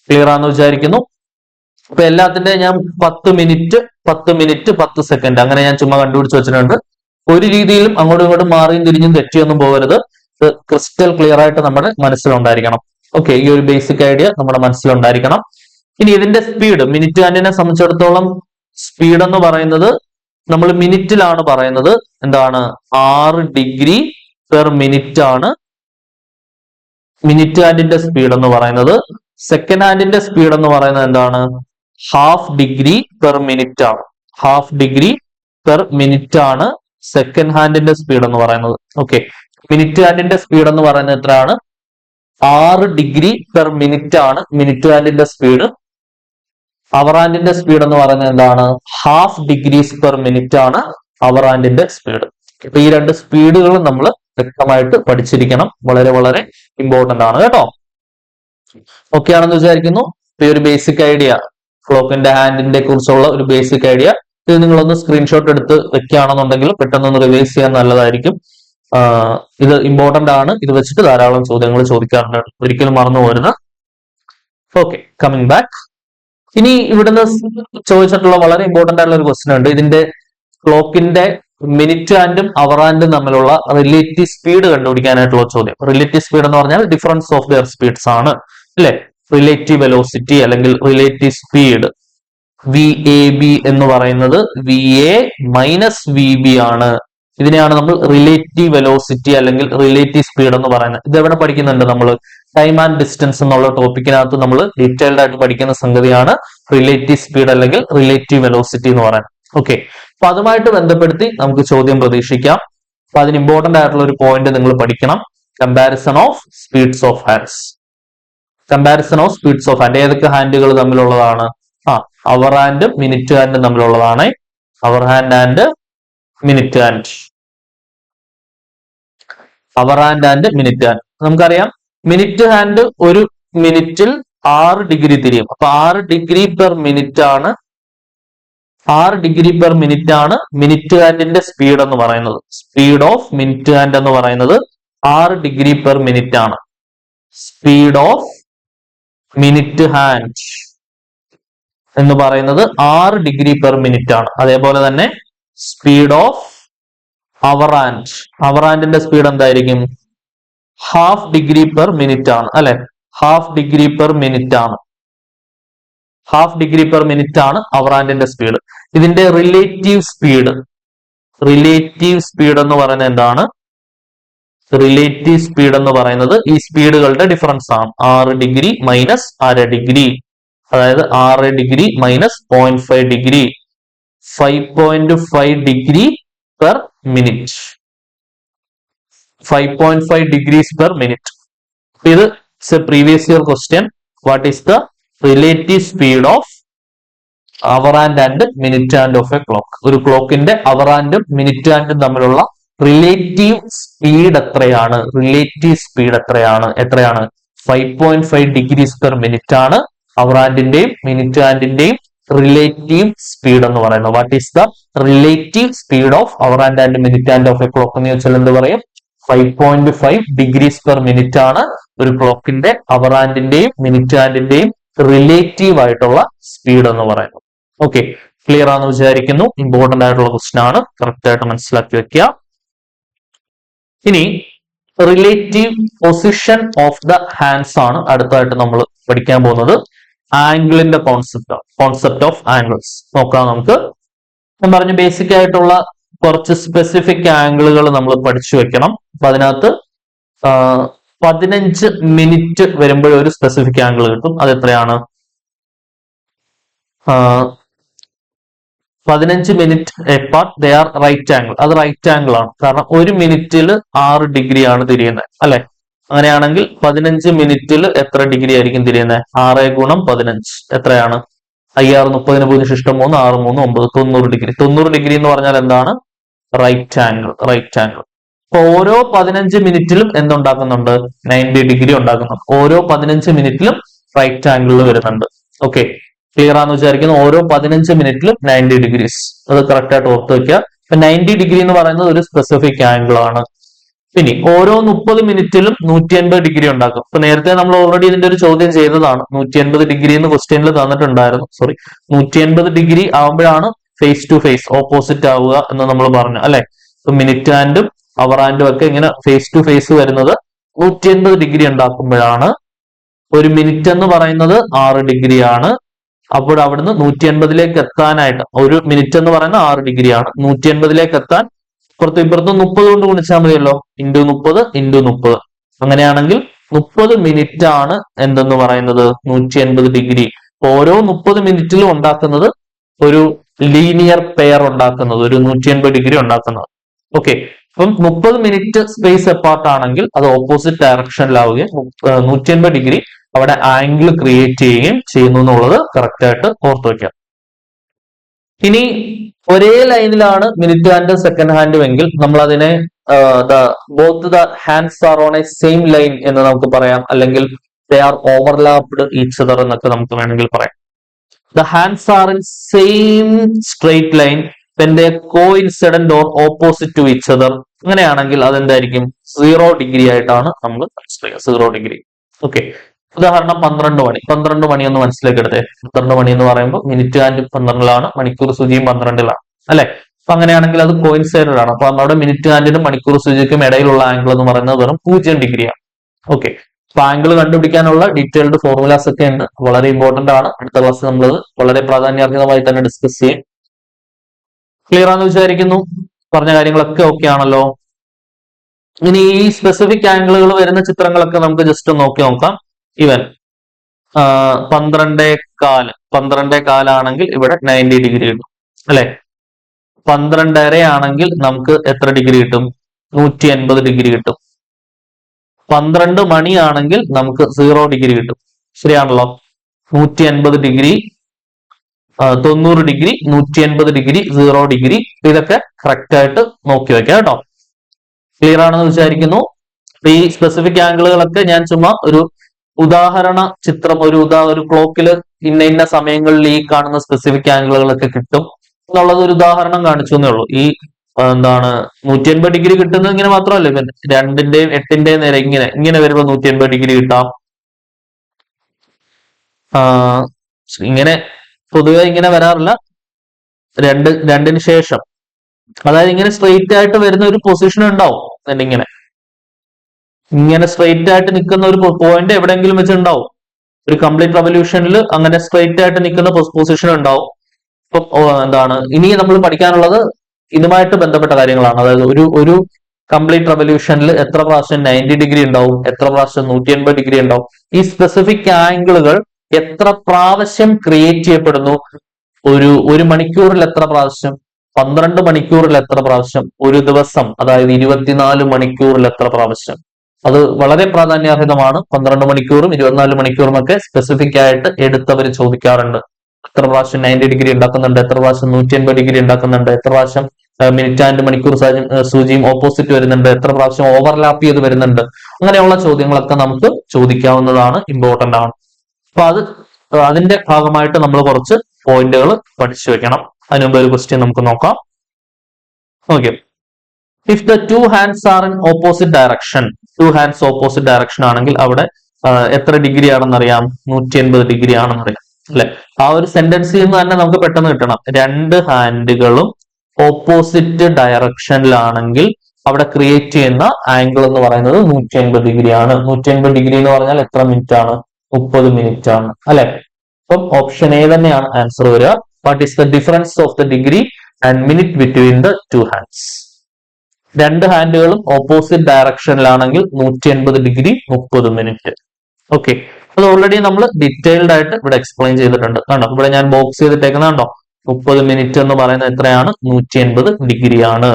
ക്ലിയർ ആണെന്ന് വിചാരിക്കുന്നു. അപ്പൊ എല്ലാത്തിന്റെ ഞാൻ 10 മിനിറ്റ് 10 സെക്കൻഡ് അങ്ങനെ ഞാൻ ചുമ്മാ കണ്ടുപിടിച്ച് വെച്ചിട്ടുണ്ട്. ഒരു രീതിയിലും അങ്ങോട്ടും ഇങ്ങോട്ടും മാറിയും തിരിഞ്ഞും തെറ്റിയൊന്നും പോകരുത്. ക്രിസ്റ്റൽ ക്ലിയർ ആയിട്ട് നമ്മുടെ മനസ്സിലുണ്ടായിരിക്കണം. ഓക്കെ, ഈ ഒരു ബേസിക് ഐഡിയ നമ്മുടെ മനസ്സിലുണ്ടായിരിക്കണം. ഇനി ഇതിന്റെ സ്പീഡ്, മിനിറ്റ് ഹാൻഡിനെ സംബന്ധിച്ചിടത്തോളം സ്പീഡ് എന്ന് പറയുന്നത് നമ്മൾ മിനിറ്റിലാണ് പറയുന്നത്. എന്താണ്? 6 ഡിഗ്രി പെർ മിനിറ്റ് ആണ് മിനിറ്റ് ഹാൻഡിന്റെ സ്പീഡ് എന്ന് പറയുന്നത്. സെക്കൻഡ് ഹാൻഡിന്റെ സ്പീഡ് എന്ന് പറയുന്നത് എന്താണ്? ഹാഫ് ഡിഗ്രി പെർ മിനിറ്റ് ആണ്. ഹാഫ് ഡിഗ്രി പെർ മിനിറ്റ് ആണ് സെക്കൻഡ് ഹാൻഡിന്റെ സ്പീഡ് എന്ന് പറയുന്നത്. ഓക്കെ, മിനിറ്റ് ഹാൻഡിന്റെ സ്പീഡ് എന്ന് പറയുന്നത് എത്രയാണ്? 6 ഡിഗ്രി പെർ മിനിറ്റ് ആണ് മിനിറ്റ് ഹാൻഡിന്റെ സ്പീഡ്. അവർ ഹാൻഡിന്റെ സ്പീഡ് എന്ന് പറയുന്നത് എന്താണ്? ഹാഫ് ഡിഗ്രീസ് പെർ മിനിറ്റ് ആണ് അവർ ഹാൻഡിന്റെ സ്പീഡ്. അപ്പൊ ഈ രണ്ട് സ്പീഡുകളും നമ്മൾ വ്യക്തമായിട്ട് പഠിച്ചിരിക്കണം. വളരെ വളരെ ഇമ്പോർട്ടന്റ് ആണ് കേട്ടോ. ഓക്കെ ആണെന്ന് വിചാരിക്കുന്നു. ഈ ഒരു ബേസിക് ഐഡിയ, ക്ലോക്കിന്റെ ഹാൻഡിന്റെ കുറിച്ചുള്ള ഒരു ബേസിക് ഐഡിയ, ഇത് നിങ്ങളൊന്ന് സ്ക്രീൻഷോട്ട് എടുത്ത് വെക്കുകയാണെന്നുണ്ടെങ്കിൽ പെട്ടെന്ന് റിവൈസ് ചെയ്യാൻ നല്ലതായിരിക്കും. ഇത് ഇമ്പോർട്ടന്റ് ആണ്. ഇത് വെച്ചിട്ട് ധാരാളം ചോദ്യങ്ങൾ ചോദിക്കാറുണ്ട്, ഒരിക്കലും മറന്നു പോരുത്. Okay, coming back. ഇനി ഇവിടുന്ന് ചോദിച്ചിട്ടുള്ള വളരെ ഇമ്പോർട്ടന്റ് ആയിട്ടുള്ള ഒരു ക്വസ്റ്റ്യൻ ഉണ്ട്. ഇതിന്റെ ക്ലോക്കിന്റെ മിനിറ്റ് ഹാൻഡും അവർ ഹാൻഡും തമ്മിലുള്ള റിലേറ്റീവ് സ്പീഡ് കണ്ടുപിടിക്കാനായിട്ടുള്ള ചോദ്യം. റിലേറ്റീവ് സ്പീഡ് എന്ന് പറഞ്ഞാൽ ഡിഫറൻസ് ഓഫ് ദെയർ സ്പീഡ്സ് ആണ് അല്ലെ. റിലേറ്റീവ് വെലോസിറ്റി അല്ലെങ്കിൽ റിലേറ്റീവ് സ്പീഡ് VAB എന്ന് പറയുന്നത് VA മൈനസ് VB ആണ്. ഇതിനെയാണ് നമ്മൾ റിലേറ്റീവ് വെലോസിറ്റി അല്ലെങ്കിൽ റിലേറ്റീവ് സ്പീഡ് എന്ന് പറയുന്നത്. ഇത് എവിടെ പഠിക്കുന്നുണ്ട് നമ്മൾ? ടൈം ആൻഡ് ഡിസ്റ്റൻസ് എന്നുള്ള ടോപ്പിക്കിനകത്ത് നമ്മൾ ഡീറ്റെയിൽഡ് ആയിട്ട് പഠിക്കുന്ന സംഗതിയാണ് റിലേറ്റീവ് സ്പീഡ് അല്ലെങ്കിൽ റിലേറ്റീവ് വെലോസിറ്റി എന്ന് പറയുന്നത്. ഓക്കെ, അപ്പൊ അതുമായിട്ട് ബന്ധപ്പെടുത്തി നമുക്ക് ചോദ്യം പ്രതീക്ഷിക്കാം. അപ്പൊ അതിന് ഇമ്പോർട്ടന്റ് ആയിട്ടുള്ള ഒരു പോയിന്റ് നിങ്ങൾ പഠിക്കണം. Comparison of speeds of hands. Comparison of speeds of hand ഏതൊക്കെ ഹാൻഡുകൾ തമ്മിലുള്ളതാണ്? അവർ ഹാൻഡും മിനിറ്റ് ഹാൻഡും തമ്മിലുള്ളതാണ്. Hour hand and minute hand. Hour hand and minute hand. നമുക്കറിയാം മിനിറ്റ് ഹാൻഡ് ഒരു മിനിറ്റിൽ 6 ഡിഗ്രി തിരിയും. അപ്പൊ 6 ഡിഗ്രി പെർ മിനിറ്റ് ആണ് 6 ഡിഗ്രി പെർ മിനിറ്റ് ആണ് മിനിറ്റ് ഹാൻഡിന്റെ സ്പീഡ് എന്ന് പറയുന്നത്. സ്പീഡ് ഓഫ് മിനിറ്റ് ഹാൻഡ് എന്ന് പറയുന്നത് 6 ഡിഗ്രി പെർ മിനിറ്റ് ആണ്. സ്പീഡ് ഓഫ് മിനിറ്റ് ഹാൻഡ് എന്ന് പറയുന്നത് 6 ഡിഗ്രി പെർ മിനിറ്റ് ആണ്. അതേപോലെ തന്നെ speed of hour hand, hour ഹാൻഡിന്റെ സ്പീഡ് എന്തായിരിക്കും? ഹാഫ് ഡിഗ്രി പെർ മിനിറ്റ് ആണ് അല്ലെ. ഹാഫ് ഡിഗ്രി പെർ മിനിറ്റ് ആണ്. ഹാഫ് ഡിഗ്രി പെർ മിനിറ്റ് ആണ് അവർ ഹാൻഡിന്റെ സ്പീഡ്. ഇതിന്റെ റിലേറ്റീവ് സ്പീഡ്, റിലേറ്റീവ് സ്പീഡ് എന്ന് പറയുന്നത് എന്താണ്? റിലേറ്റീവ് സ്പീഡ് എന്ന് പറയുന്നത് ഈ സ്പീഡുകളുടെ ഡിഫറൻസ് ആണ്. 6 ഡിഗ്രി മൈനസ് അര ഡിഗ്രി, അതായത് 6 degree minus 0.5 degree, 5.5 degree per minute, 5.5 degrees per minute. ഇത് previous year question. What is the relative speed of hour hand and minute hand of a clock? ഒരു ക്ലോക്കിന്റെ hour ഹാൻഡും minute ഹാൻഡും തമ്മിലുള്ള relative speed എത്രയാണ്? Relative speed എത്രയാണ്? 5.5 degrees per minute ആണ് hour ഹാൻഡിന്റെയും മിനിറ്റ് ഹാൻഡിന്റെയും റിലേറ്റീവ് സ്പീഡ് എന്ന് പറയുന്നത്. What is the relative speed of hour hand and minute hand of a clock എന്ന് ചോദിച്ചാൽ എന്ത് പറയും? 5.5 ഡിഗ്രീസ് പെർ മിനിറ്റ് ആണ് ഒരു ക്ലോക്കിന്റെ അവർ ഹാൻഡിന്റെയും മിനിറ്റ് ഹാൻഡിന്റെയും റിലേറ്റീവ് ആയിട്ടുള്ള സ്പീഡ് എന്ന് പറയുന്നത്. ഓക്കെ, ക്ലിയർ ആണെന്ന് വിചാരിക്കുന്നു. ഇമ്പോർട്ടന്റ് ആയിട്ടുള്ള ക്വസ്റ്റൻ ആണ്, കറക്റ്റ് ആയിട്ട് മനസ്സിലാക്കി വെക്കുക. ഇനി relative position of the hands ആണ് അടുത്തായിട്ട് നമ്മൾ പഠിക്കാൻ പോകുന്നത്. ആംഗിളിന്റെ കോൺസെപ്റ്റ് ഓഫ് ആംഗിൾസ് നോക്കാം നമുക്ക്. ഞാൻ പറഞ്ഞ ബേസിക് ആയിട്ടുള്ള കുറച്ച് സ്പെസിഫിക് ആംഗിളുകൾ നമ്മൾ പഠിച്ചു വെക്കണം. അപ്പൊ അതിനകത്ത് 15 മിനിറ്റ് വരുമ്പോൾ ഒരു സ്പെസിഫിക് ആംഗിൾ കിട്ടും. അത് എത്രയാണ്? 15 minute apart they are right angle. അത് റൈറ്റ് ആംഗിൾ ആണ്, കാരണം ഒരു മിനിറ്റിൽ 6 ഡിഗ്രി ആണ് തിരിയുന്നത് അല്ലെ. അങ്ങനെയാണെങ്കിൽ 15 മിനിറ്റിൽ എത്ര ഡിഗ്രി ആയിരിക്കും തിരിയുന്നത്? 6 ഗുണം 15 എത്രയാണ്? 6 30 0 6 3 6 3 9 90 ഡിഗ്രി. 90 ഡിഗ്രി എന്ന് പറഞ്ഞാൽ എന്താണ്? Right angle. Right angle. അപ്പൊ ഓരോ 15 മിനിറ്റിലും എന്തുണ്ടാക്കുന്നുണ്ട്? 90 ഡിഗ്രി ഉണ്ടാക്കുന്നുണ്ട്. ഓരോ 15 മിനിറ്റിലും റൈറ്റ് ആംഗിളിൽ വരുന്നുണ്ട്. ഓക്കെ, ക്ലിയർ ആണെന്ന് വിചാരിക്കുന്നു. ഓരോ 15 മിനിറ്റിലും 90 ഡിഗ്രീസ്. അത് കറക്റ്റ് ആയിട്ട് ഓർത്ത് വെക്കുക. ഇപ്പൊ 90 ഡിഗ്രി എന്ന് പറയുന്നത് ഒരു സ്പെസിഫിക് ആംഗിൾ ആണ്. ഇനി ഓരോ 30 മിനിറ്റിലും 180 ഡിഗ്രി ഉണ്ടാക്കും. ഇപ്പൊ നേരത്തെ നമ്മൾ ഓൾറെഡി ഇതിന്റെ ഒരു ചോദ്യം ചെയ്തതാണ്. 180 ഡിഗ്രി എന്ന് ക്വസ്റ്റ്യനിൽ തന്നിട്ടുണ്ടായിരുന്നു. 180 ഡിഗ്രി ആവുമ്പോഴാണ് ഫേസ് ടു ഫേസ് ഓപ്പോസിറ്റ് ആവുക എന്ന് നമ്മൾ പറഞ്ഞു അല്ലെ. ഇപ്പൊ മിനിറ്റ് ഹാൻഡും അവർ ഹാൻഡും ഒക്കെ ഇങ്ങനെ ഫേസ് ടു ഫേസ് വരുന്നത് 180 ഡിഗ്രി ഉണ്ടാക്കുമ്പോഴാണ്. ഒരു മിനിറ്റ് എന്ന് പറയുന്നത് 6 ഡിഗ്രിയാണ്. അപ്പോൾ അവിടുന്ന് 180ലേക്ക് എത്താനായിട്ട് ഒരു മിനിറ്റ് എന്ന് പറയുന്നത് 6 ഡിഗ്രിയാണ്. 180ലേക്ക് എത്താൻ ഇപ്പുറത്തും 30 കൊണ്ട് ഗുണിച്ചാൽ മതിയല്ലോ. Into 30 into 30. അങ്ങനെയാണെങ്കിൽ 30 മിനിറ്റ് ആണ് എന്തെന്ന് പറയുന്നത്? 180 ഡിഗ്രി. ഓരോ 30 മിനിറ്റിലും ഉണ്ടാക്കുന്നത് ഒരു ലീനിയർ പെയർ ഉണ്ടാക്കുന്നത്, ഒരു 180 ഡിഗ്രി ഉണ്ടാക്കുന്നത്. ഓക്കെ, അപ്പം 30 മിനിറ്റ് സ്പേസ് എപ്പാർട്ട് ആണെങ്കിൽ അത് ഓപ്പോസിറ്റ് ഡയറക്ഷനിലാവുകയും 180 ഡിഗ്രി അവിടെ ആംഗിൾ ക്രിയേറ്റ് ചെയ്യുകയും ചെയ്യുന്നു എന്നുള്ളത് കറക്റ്റ് ആയിട്ട് ഓർത്ത് വയ്ക്കാം. ഇനി ഒരേ ലൈനിലാണ് മിനിറ്റ് ഹാൻഡും സെക്കൻഡ് ഹാൻഡും എങ്കിൽ നമ്മൾ അതിനെ both the hands R on A same line എന്ന് നമുക്ക് പറയാം, അല്ലെങ്കിൽ they are overlapped each other എന്നൊക്കെ നമുക്ക് വേണമെങ്കിൽ പറയാം. The hands are in same straight line when they coincident or opposite to each other. അങ്ങനെയാണെങ്കിൽ അതെന്തായിരിക്കും? 0 ഡിഗ്രി ആയിട്ടാണ് നമ്മൾ മനസ്സിലാക്കുക. 0 ഡിഗ്രി. ഓക്കെ, ഉദാഹരണം 12 മണി. 12 മണി ഒന്ന് മനസ്സിലാക്കി എടുത്തേ. 12 മണി എന്ന് പറയുമ്പോൾ മിനിറ്റ് ഹാൻഡ് 12ലാണ്, മണിക്കൂർ സൂചിയും 12ലാണ് അല്ലെ. അപ്പൊ അങ്ങനെയാണെങ്കിൽ അത് കോയിൻസൈഡഡ് ആണ്. അപ്പൊ നമ്മുടെ മിനിറ്റ് ഹാൻഡിനും മണിക്കൂർ സൂചിക്കും ഇടയിലുള്ള ആംഗിൾ എന്ന് പറയുന്നത് വെറും 0 ഡിഗ്രിയാണ്. ഓക്കെ, അപ്പൊ ആംഗിൾ കണ്ടുപിടിക്കാനുള്ള ഡീറ്റെയിൽഡ് ഫോർമുലാസ് ഒക്കെ ഉണ്ട്, വളരെ ഇമ്പോർട്ടന്റ് ആണ്. അടുത്ത ക്ലാസ് നമ്മൾ വളരെ പ്രാധാന്യാർഹിതമായി തന്നെ ഡിസ്കസ് ചെയ്യും. ക്ലിയർ ആണെന്ന് വിചാരിക്കുന്നു. പറഞ്ഞ കാര്യങ്ങളൊക്കെ ഓക്കെ ആണല്ലോ. ഇനി ഈ സ്പെസിഫിക് ആംഗിളുകൾ വരുന്ന ചിത്രങ്ങളൊക്കെ നമുക്ക് ജസ്റ്റ് നോക്കി നോക്കാം. ഇവൻ 12:15 ആണെങ്കിൽ ഇവിടെ 90 ഡിഗ്രി കിട്ടും അല്ലെ. 12:30 ആണെങ്കിൽ നമുക്ക് എത്ര ഡിഗ്രി കിട്ടും? 180 ഡിഗ്രി കിട്ടും. 12 മണി ആണെങ്കിൽ നമുക്ക് 0 ഡിഗ്രി കിട്ടും. ശരിയാണല്ലോ. 180 ഡിഗ്രി, 90 ഡിഗ്രി, 180 ഡിഗ്രി, 0 ഡിഗ്രി. ഇതൊക്കെ കറക്റ്റ് ആയിട്ട് നോക്കി വെക്കാം കേട്ടോ. ക്ലിയർ ആണെന്ന് വിചാരിക്കുന്നു. ഈ സ്പെസിഫിക് ആംഗിളുകളൊക്കെ ഞാൻ ചുമ്മാ ഒരു ഉദാഹരണ ചിത്രം, ഒരു ക്ലോക്കിൽ ഇന്ന സമയങ്ങളിൽ ഈ കാണുന്ന സ്പെസിഫിക് ആംഗിളുകളൊക്കെ കിട്ടും എന്നുള്ളത് ഒരു ഉദാഹരണം കാണിച്ചു എന്നേ ഉള്ളൂ. ഈ 180 ഡിഗ്രി കിട്ടുന്നത് ഇങ്ങനെ മാത്രമല്ല, ഇവൻ 2ന്റെയും 8ന്റെയും നേരെ ഇങ്ങനെ വരുമ്പോൾ 180 ഡിഗ്രി കിട്ടാം. ഇങ്ങനെ പൊതുവെ ഇങ്ങനെ വരാറില്ല. രണ്ടിന് ശേഷം, അതായത് ഇങ്ങനെ സ്ട്രെയിറ്റ് ആയിട്ട് വരുന്ന ഒരു പൊസിഷൻ ഉണ്ടാവും. ഇങ്ങനെ സ്ട്രെയിറ്റ് ആയിട്ട് നിൽക്കുന്ന ഒരു പോയിന്റ് എവിടെയെങ്കിലും വെച്ച് ഉണ്ടാവും. ഒരു കംപ്ലീറ്റ് റെവല്യൂഷനിൽ അങ്ങനെ സ്ട്രെയിറ്റ് ആയിട്ട് നിൽക്കുന്ന പൊസിഷൻ ഉണ്ടാവും. ഇപ്പം ഇനി നമ്മൾ പഠിക്കാനുള്ളത് ഇതുമായിട്ട് ബന്ധപ്പെട്ട കാര്യങ്ങളാണ്. അതായത് ഒരു കംപ്ലീറ്റ് റെവല്യൂഷനിൽ എത്ര പ്രാവശ്യം 90 ഡിഗ്രി ഉണ്ടാവും, എത്ര പ്രാവശ്യം 180 ഡിഗ്രി ഉണ്ടാവും, ഈ സ്പെസിഫിക് ആംഗിളുകൾ എത്ര പ്രാവശ്യം ക്രിയേറ്റ് ചെയ്യപ്പെടുന്നു, ഒരു മണിക്കൂറിൽ എത്ര പ്രാവശ്യം, 12 മണിക്കൂറിൽ എത്ര പ്രാവശ്യം, ഒരു ദിവസം അതായത് 24 മണിക്കൂറിൽ എത്ര പ്രാവശ്യം. അത് വളരെ പ്രാധാന്യാർഹിതമാണ്. 12 മണിക്കൂറും 24 മണിക്കൂറും ഒക്കെ സ്പെസിഫിക് ആയിട്ട് എടുത്തവർ ചോദിക്കാറുണ്ട്. എത്ര പ്രാവശ്യം 90 ഡിഗ്രി ഉണ്ടാക്കുന്നുണ്ട്, എത്ര പ്രാവശ്യം 180 ഡിഗ്രി ഉണ്ടാക്കുന്നുണ്ട്, എത്ര പ്രാവശ്യം മിനിറ്റ് ആൻഡ് മണിക്കൂർ സൂചിയും ഓപ്പോസിറ്റ് വരുന്നുണ്ട്, എത്ര പ്രാവശ്യം ഓവർലാപ്പ് ചെയ്ത് വരുന്നുണ്ട്. അങ്ങനെയുള്ള ചോദ്യങ്ങളൊക്കെ നമുക്ക് ചോദിക്കാവുന്നതാണ്, ഇമ്പോർട്ടന്റ് ആണ്. അപ്പൊ അതിന്റെ ഭാഗമായിട്ട് നമ്മൾ കുറച്ച് പോയിന്റുകൾ പഠിച്ചു വെക്കണം. അതിന് മുമ്പ് ഒരു ക്വസ്റ്റ്യൻ നമുക്ക് നോക്കാം. Okay, if the two hands are in opposite direction, two hands opposite direction ആണെങ്കിൽ അവിടെ എത്ര ഡിഗ്രി ആണെന്നറിയാം? 180 ഡിഗ്രി ആണെന്നറിയാം അല്ലെ? ആ ഒരു സെന്റൻസിൽ നിന്ന് തന്നെ നമുക്ക് പെട്ടെന്ന് കിട്ടണം. രണ്ട് ഹാൻഡുകളും ഓപ്പോസിറ്റ് ഡയറക്ഷനിലാണെങ്കിൽ അവിടെ ക്രിയേറ്റ് ചെയ്യുന്ന ആംഗിൾ എന്ന് പറയുന്നത് 180 ഡിഗ്രി ആണ്. 180 ഡിഗ്രി എന്ന് പറഞ്ഞാൽ എത്ര മിനിറ്റ് ആണ്? 30 മിനിറ്റ് ആണ് അല്ലെ? അപ്പം ഓപ്ഷൻ എ തന്നെയാണ് ആൻസർ വരിക. What is the difference of the degree and minute between the two hands? രണ്ട് ഹാൻഡുകളും ഓപ്പോസിറ്റ് ഡയറക്ഷനിലാണെങ്കിൽ 180 ഡിഗ്രി 30 മിനിറ്റ്. ഓക്കെ, അത് ഓൾറെഡി നമ്മൾ ഡീറ്റെയിൽഡ് ആയിട്ട് ഇവിടെ എക്സ്പ്ലെയിൻ ചെയ്തിട്ടുണ്ട്. കണ്ടോ, ഇവിടെ ഞാൻ ബോക്സ് ചെയ്തിട്ടേക്കുന്ന കണ്ടോ, 30 മിനിറ്റ് എന്ന് പറയുന്നത് എത്രയാണ്? 180 ഡിഗ്രി ആണ്.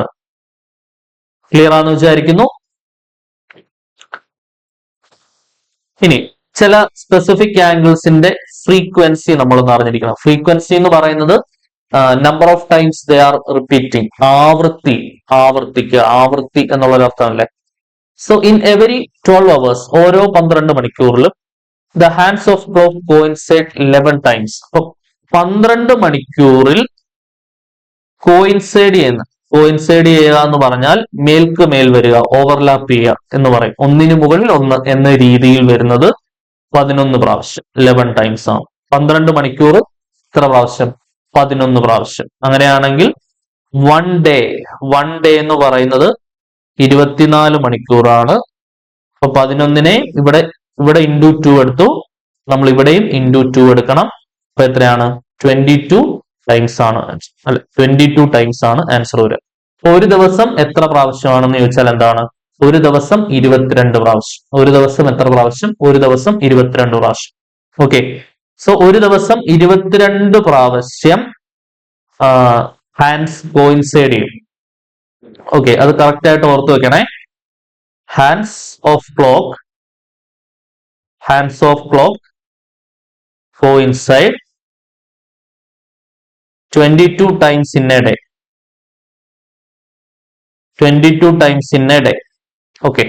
ക്ലിയർ ആണെന്ന് വിചാരിക്കുന്നു. ഇനി ചില സ്പെസിഫിക് ആംഗിൾസിന്റെ ഫ്രീക്വൻസി നമ്മളൊന്ന് അറിഞ്ഞിരിക്കണം. ഫ്രീക്വൻസി എന്ന് പറയുന്നത് number of times they are repeating, ആവർത്തി എന്നുള്ളൊരു അർത്ഥമല്ലേ. സോ ഇൻ എവരി 12 അവേഴ്സ്, ഓരോ 12 മണിക്കൂറിലും the hands of clock coincide 11 times. അപ്പൊ 12 മണിക്കൂറിൽ കോയിൻസൈഡ് ചെയ്യുക എന്ന് പറഞ്ഞാൽ മേൽക്ക് മേൽ വരിക, ഓവർലാപ്പ് ചെയ്യുക എന്ന് പറയും. ഒന്നിനു മുകളിൽ ഒന്ന് എന്ന രീതിയിൽ വരുന്നത് 11 പ്രാവശ്യം, 11 ടൈംസ് ആണ്. 12 മണിക്കൂർ എത്ര പ്രാവശ്യം? 11 പ്രാവശ്യം. അങ്ങനെയാണെങ്കിൽ വൺ ഡേ എന്ന് പറയുന്നത് 24 മണിക്കൂറാണ്. അപ്പൊ 11നെ ഇവിടെ ഇൻറ്റു 2 എടുത്തു, നമ്മൾ ഇവിടെയും ഇൻറ്റു 2 എടുക്കണം. അപ്പൊ എത്രയാണ്? 22 ടൈംസ് ആണ് അല്ലെ? 22 ടൈംസ് ആണ് ആൻസർ വരിക. ഒരു ദിവസം എത്ര പ്രാവശ്യമാണെന്ന് ചോദിച്ചാൽ എന്താണ്? ഒരു ദിവസം 22 പ്രാവശ്യം. ഒരു ദിവസം എത്ര പ്രാവശ്യം? ഒരു ദിവസം 22 പ്രാവശ്യം. ഓക്കെ, സോ ഒരു ദിവസം 22 പ്രാവശ്യം ഹാൻഡ്സ് കോയിൻസൈഡ് ചെയ്യും. ഓക്കെ, അത് കറക്റ്റ് ആയിട്ട് ഓർത്ത് വെക്കണേ. Hands of clock coincide 22 times in a day. 22 times in a day. Okay,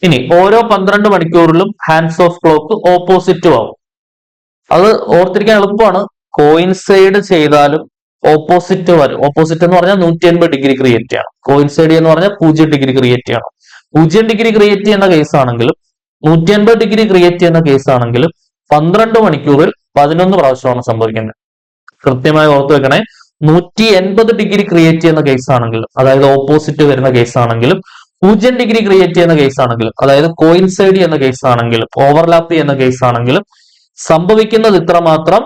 ഇനി ഓരോ 12 മണിക്കൂറിലും ഹാൻഡ്സ് ഓഫ് ക്ലോക്ക് ഓപ്പോസിറ്റും ആവും. അത് ഓർത്തിരിക്കാൻ എളുപ്പമാണ്. കോയിൻസൈഡ് ചെയ്താലും ഓപ്പോസിറ്റ് വരും. ഓപ്പോസിറ്റ് എന്ന് പറഞ്ഞാൽ 180 ഡിഗ്രി ക്രിയേറ്റ് ചെയ്യണം. കോയിൻസൈഡ് എന്ന് പറഞ്ഞാൽ 0 ഡിഗ്രി ക്രിയേറ്റ് ചെയ്യണം. 0 ഡിഗ്രി ക്രിയേറ്റ് ചെയ്യുന്ന കേസ് ആണെങ്കിലും 180 ഡിഗ്രി ക്രിയേറ്റ് ചെയ്യുന്ന കേസ് ആണെങ്കിലും 12 മണിക്കൂറിൽ 11 പ്രാവശ്യമാണ് സംഭവിക്കുന്നത്. കൃത്യമായി ഓർത്തു വെക്കണേ. 180 ഡിഗ്രി ക്രിയേറ്റ് ചെയ്യുന്ന കേസ് ആണെങ്കിലും, അതായത് ഓപ്പോസിറ്റ് വരുന്ന കേസ് ആണെങ്കിലും, 0 ഡിഗ്രി ക്രിയേറ്റ് ചെയ്യുന്ന കേസ് ആണെങ്കിലും, അതായത് കോയിൻസൈഡ് ചെയ്യുന്ന കേസ് ആണെങ്കിലും, ഓവർലാപ്പ് ചെയ്യുന്ന കേസ് ആണെങ്കിലും സംഭവിക്കുന്നത് ഇത്ര മാത്രം: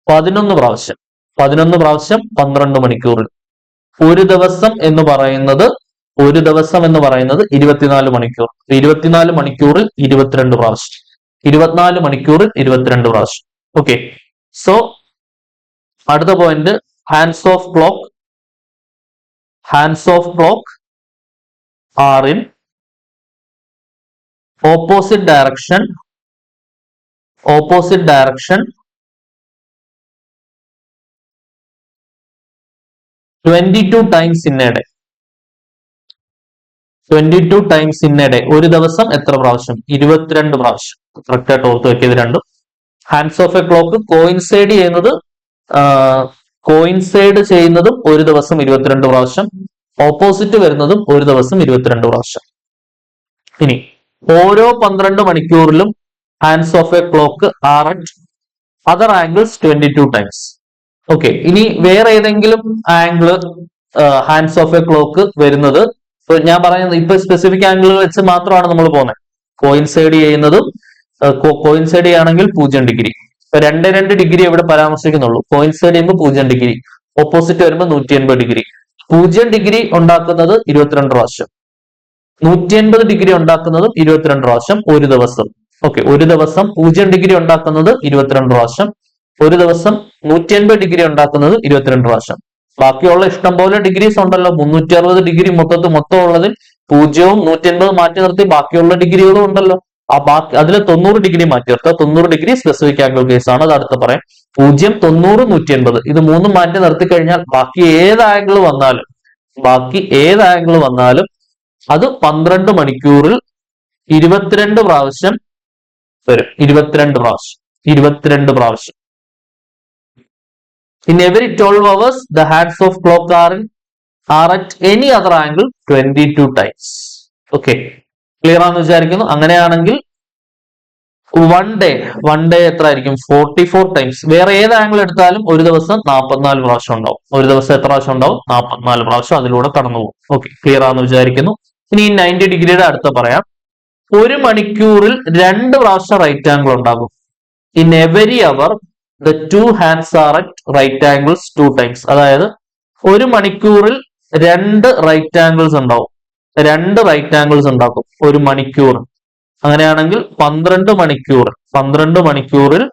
11 പ്രാവശ്യം. 11 പ്രാവശ്യം 12 മണിക്കൂറിൽ. ഒരു ദിവസം എന്ന് പറയുന്നത് 24 മണിക്കൂർ. 24 മണിക്കൂറിൽ 22 പ്രാവശ്യം. 24 മണിക്കൂറിൽ 22 പ്രാവശ്യം. ഓക്കെ, സോ അടുത്ത point, hands of clock R in opposite direction 22 times in a day. 22 times in a day. ഒരു ദിവസം എത്ര പ്രാവശ്യം? 22 പ്രാവശ്യം. കറക്റ്റ് ആയിട്ട് ഓർത്ത് വെക്കിയത് രണ്ടും. Hands of a clock coincide ചെയ്യുന്നതും ഒരു ദിവസം 22 പ്രാവശ്യം, ഓപ്പോസിറ്റ് വരുന്നതും ഒരു ദിവസം 22 പ്രാവശ്യം. ഇനി ഓരോ 12 മണിക്കൂറിലും hands of a clock are at other angles 22 times. Okay, ഇനി വേറെ ഏതെങ്കിലും angle hands of a clock വരുന്നത്, ഞാൻ പറയുന്നത് ഇപ്പൊ സ്പെസിഫിക് ആംഗിൾ വെച്ച് മാത്രമാണ് നമ്മൾ പോകുന്നത്. കോയിൻസൈഡ് ചെയ്യുകയാണെങ്കിൽ 0 ഡിഗ്രി. 2 ഡിഗ്രി എവിടെ പരാമർശിക്കുന്നുള്ളൂ. കോയിൻസൈഡ് ചെയ്യുമ്പോൾ 0 ഡിഗ്രി, ഓപ്പോസിറ്റ് വരുമ്പോൾ 180 ഡിഗ്രി. 0 ഡിഗ്രി ഉണ്ടാക്കുന്നത് 22 പ്രാവശ്യം, 180 ഡിഗ്രി ഉണ്ടാക്കുന്നതും 22 പ്രാവശ്യം ഒരു ദിവസം. ഓക്കെ, ഒരു ദിവസം 0 ഡിഗ്രി ഉണ്ടാക്കുന്നത് 22 പ്രാവശ്യം, ഒരു ദിവസം 180 ഡിഗ്രി ഉണ്ടാക്കുന്നത് 22 പ്രാവശ്യം. ബാക്കിയുള്ള ഇഷ്ടം പോലെ ഡിഗ്രീസ് ഉണ്ടല്ലോ. 360 ഡിഗ്രി മൊത്തം ഉള്ളതിൽ 0ഉം 180 മാറ്റി നിർത്തി ബാക്കിയുള്ള ഡിഗ്രികളും ഉണ്ടല്ലോ. ആ ബാക്കി അതിൽ 90 ഡിഗ്രി മാറ്റി നിർത്തുക. 90 ഡിഗ്രി സ്പെസിഫിക് ആംഗിൾ കേസ് ആണ്. അത് അടുത്ത് പറയാം. 0, 90, 180 ഇത് മൂന്നും മാറ്റി നിർത്തി കഴിഞ്ഞാൽ ബാക്കി ഏത് ആംഗിൾ വന്നാലും അത് 12 മണിക്കൂറിൽ 22 പ്രാവശ്യം വരും. 22 പ്രാവശ്യം. In every 12 hours, the hands of clock are at any other angle 22 times. Okay. Clear ആണെന്ന് വിചാരിക്കുന്നു. അങ്ങനെയാണെങ്കിൽ വൺ ഡേ എത്ര ആയിരിക്കും? 44 ടൈംസ്. വേറെ ഏത് ആംഗിൾ എടുത്താലും ഒരു ദിവസം 44 പ്രാവശ്യം ഉണ്ടാവും. ഒരു ദിവസം എത്ര പ്രാവശ്യം ഉണ്ടാവും? 44 പ്രാവശ്യം അതിലൂടെ കടന്നു പോകും. ഓക്കെ, ക്ലിയർ ആണെന്ന് വിചാരിക്കുന്നു. ഇനി 90 ഡിഗ്രിയുടെ അടുത്ത പറയാം. ഒരു മണിക്കൂറിൽ 2 പ്രാവശ്യം റൈറ്റ് ആംഗിൾ ഉണ്ടാകും. In every hour the two hands are at right angles 2 times. അതായത് ഒരു മണിക്കൂറിൽ 2 റൈറ്റ് ആംഗിൾസ് ഉണ്ടാവും. 2 റൈറ്റ് ആംഗിൾസ് ഉണ്ടാക്കും ഒരു മണിക്കൂർ. അങ്ങനെയാണെങ്കിൽ 12 മണിക്കൂറിൽ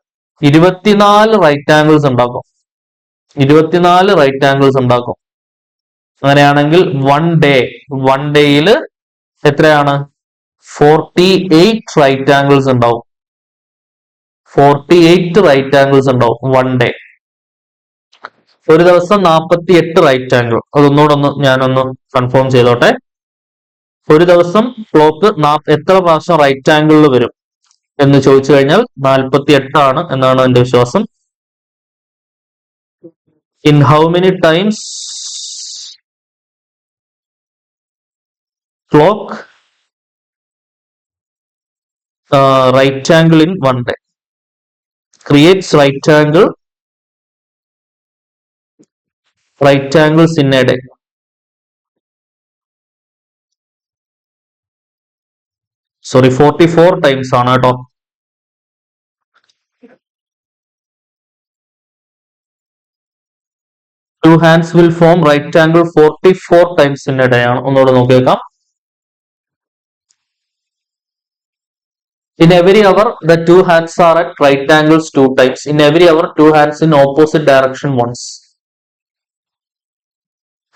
24 റൈറ്റ് ആംഗിൾസ് ഉണ്ടാക്കും. 24 റൈറ്റ് ആംഗിൾസ് ഉണ്ടാക്കും. അങ്ങനെയാണെങ്കിൽ വൺ ഡേയിൽ എത്രയാണ്? 48 റൈറ്റ് ആംഗിൾസ് ഉണ്ടാവും. 48 റൈറ്റ് ആംഗിൾസ് ഉണ്ടാവും വൺ ഡേ. ഒരു ദിവസം 48 റൈറ്റ് ആംഗിൾ. അതൊന്നുകൂടെ ഞാനൊന്ന് കൺഫേം ചെയ്തോട്ടെ. ഒരു ദിവസം ക്ലോക്ക് എത്ര പ്രാവശ്യം റൈറ്റ് ആംഗിളിൽ വരും എന്ന് ചോദിച്ചു കഴിഞ്ഞാൽ 48 ആണ് എന്നാണ് എന്റെ വിശ്വാസം. In how many times clock right angle in one day creates right angles in a day. Sorry, 44 times ആണ് കേട്ടോ. Two hands will form right angle 44 times in a day ആണ്. ഒന്നുകൂടെ നോക്കിയേക്കാം. In every hour, the two hands are at right angles 2 times. In every hour, two hands in opposite direction once.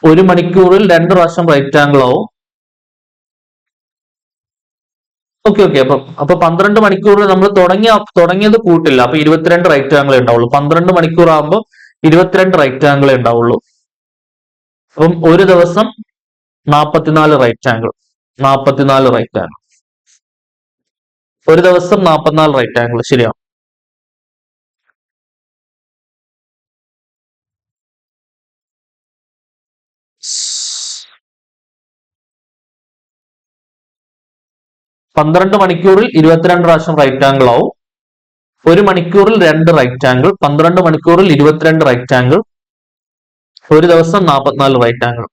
ഒരു മണിക്കൂറിൽ 2 പ്രാവശ്യം right angle ആവും. Okay. അപ്പൊ 12 മണിക്കൂറിൽ നമ്മൾ തുടങ്ങിയത് കൂട്ടില്ല. അപ്പൊ 22 റൈറ്റ് ആംഗിൾ ഉണ്ടാവുള്ളൂ. 12 മണിക്കൂർ ആകുമ്പോൾ 22 റൈറ്റ് ആംഗിൾ ഉണ്ടാവുള്ളൂ. അപ്പം ഒരു ദിവസം 44 റൈറ്റ് ആംഗിൾ. ഒരു ദിവസം 44 റൈറ്റ് ആംഗിൾ. ശരിയാണ്. പന്ത്രണ്ട് മണിക്കൂറിൽ 22 പ്രാവശ്യം റൈറ്റ് ആംഗിൾ ആവും. ഒരു മണിക്കൂറിൽ 2 റൈറ്റ് ആംഗിൾ. 12 മണിക്കൂറിൽ 22 റൈറ്റ് ആംഗിൾ. ഒരു ദിവസം 44 റൈറ്റ് ആംഗിൾ.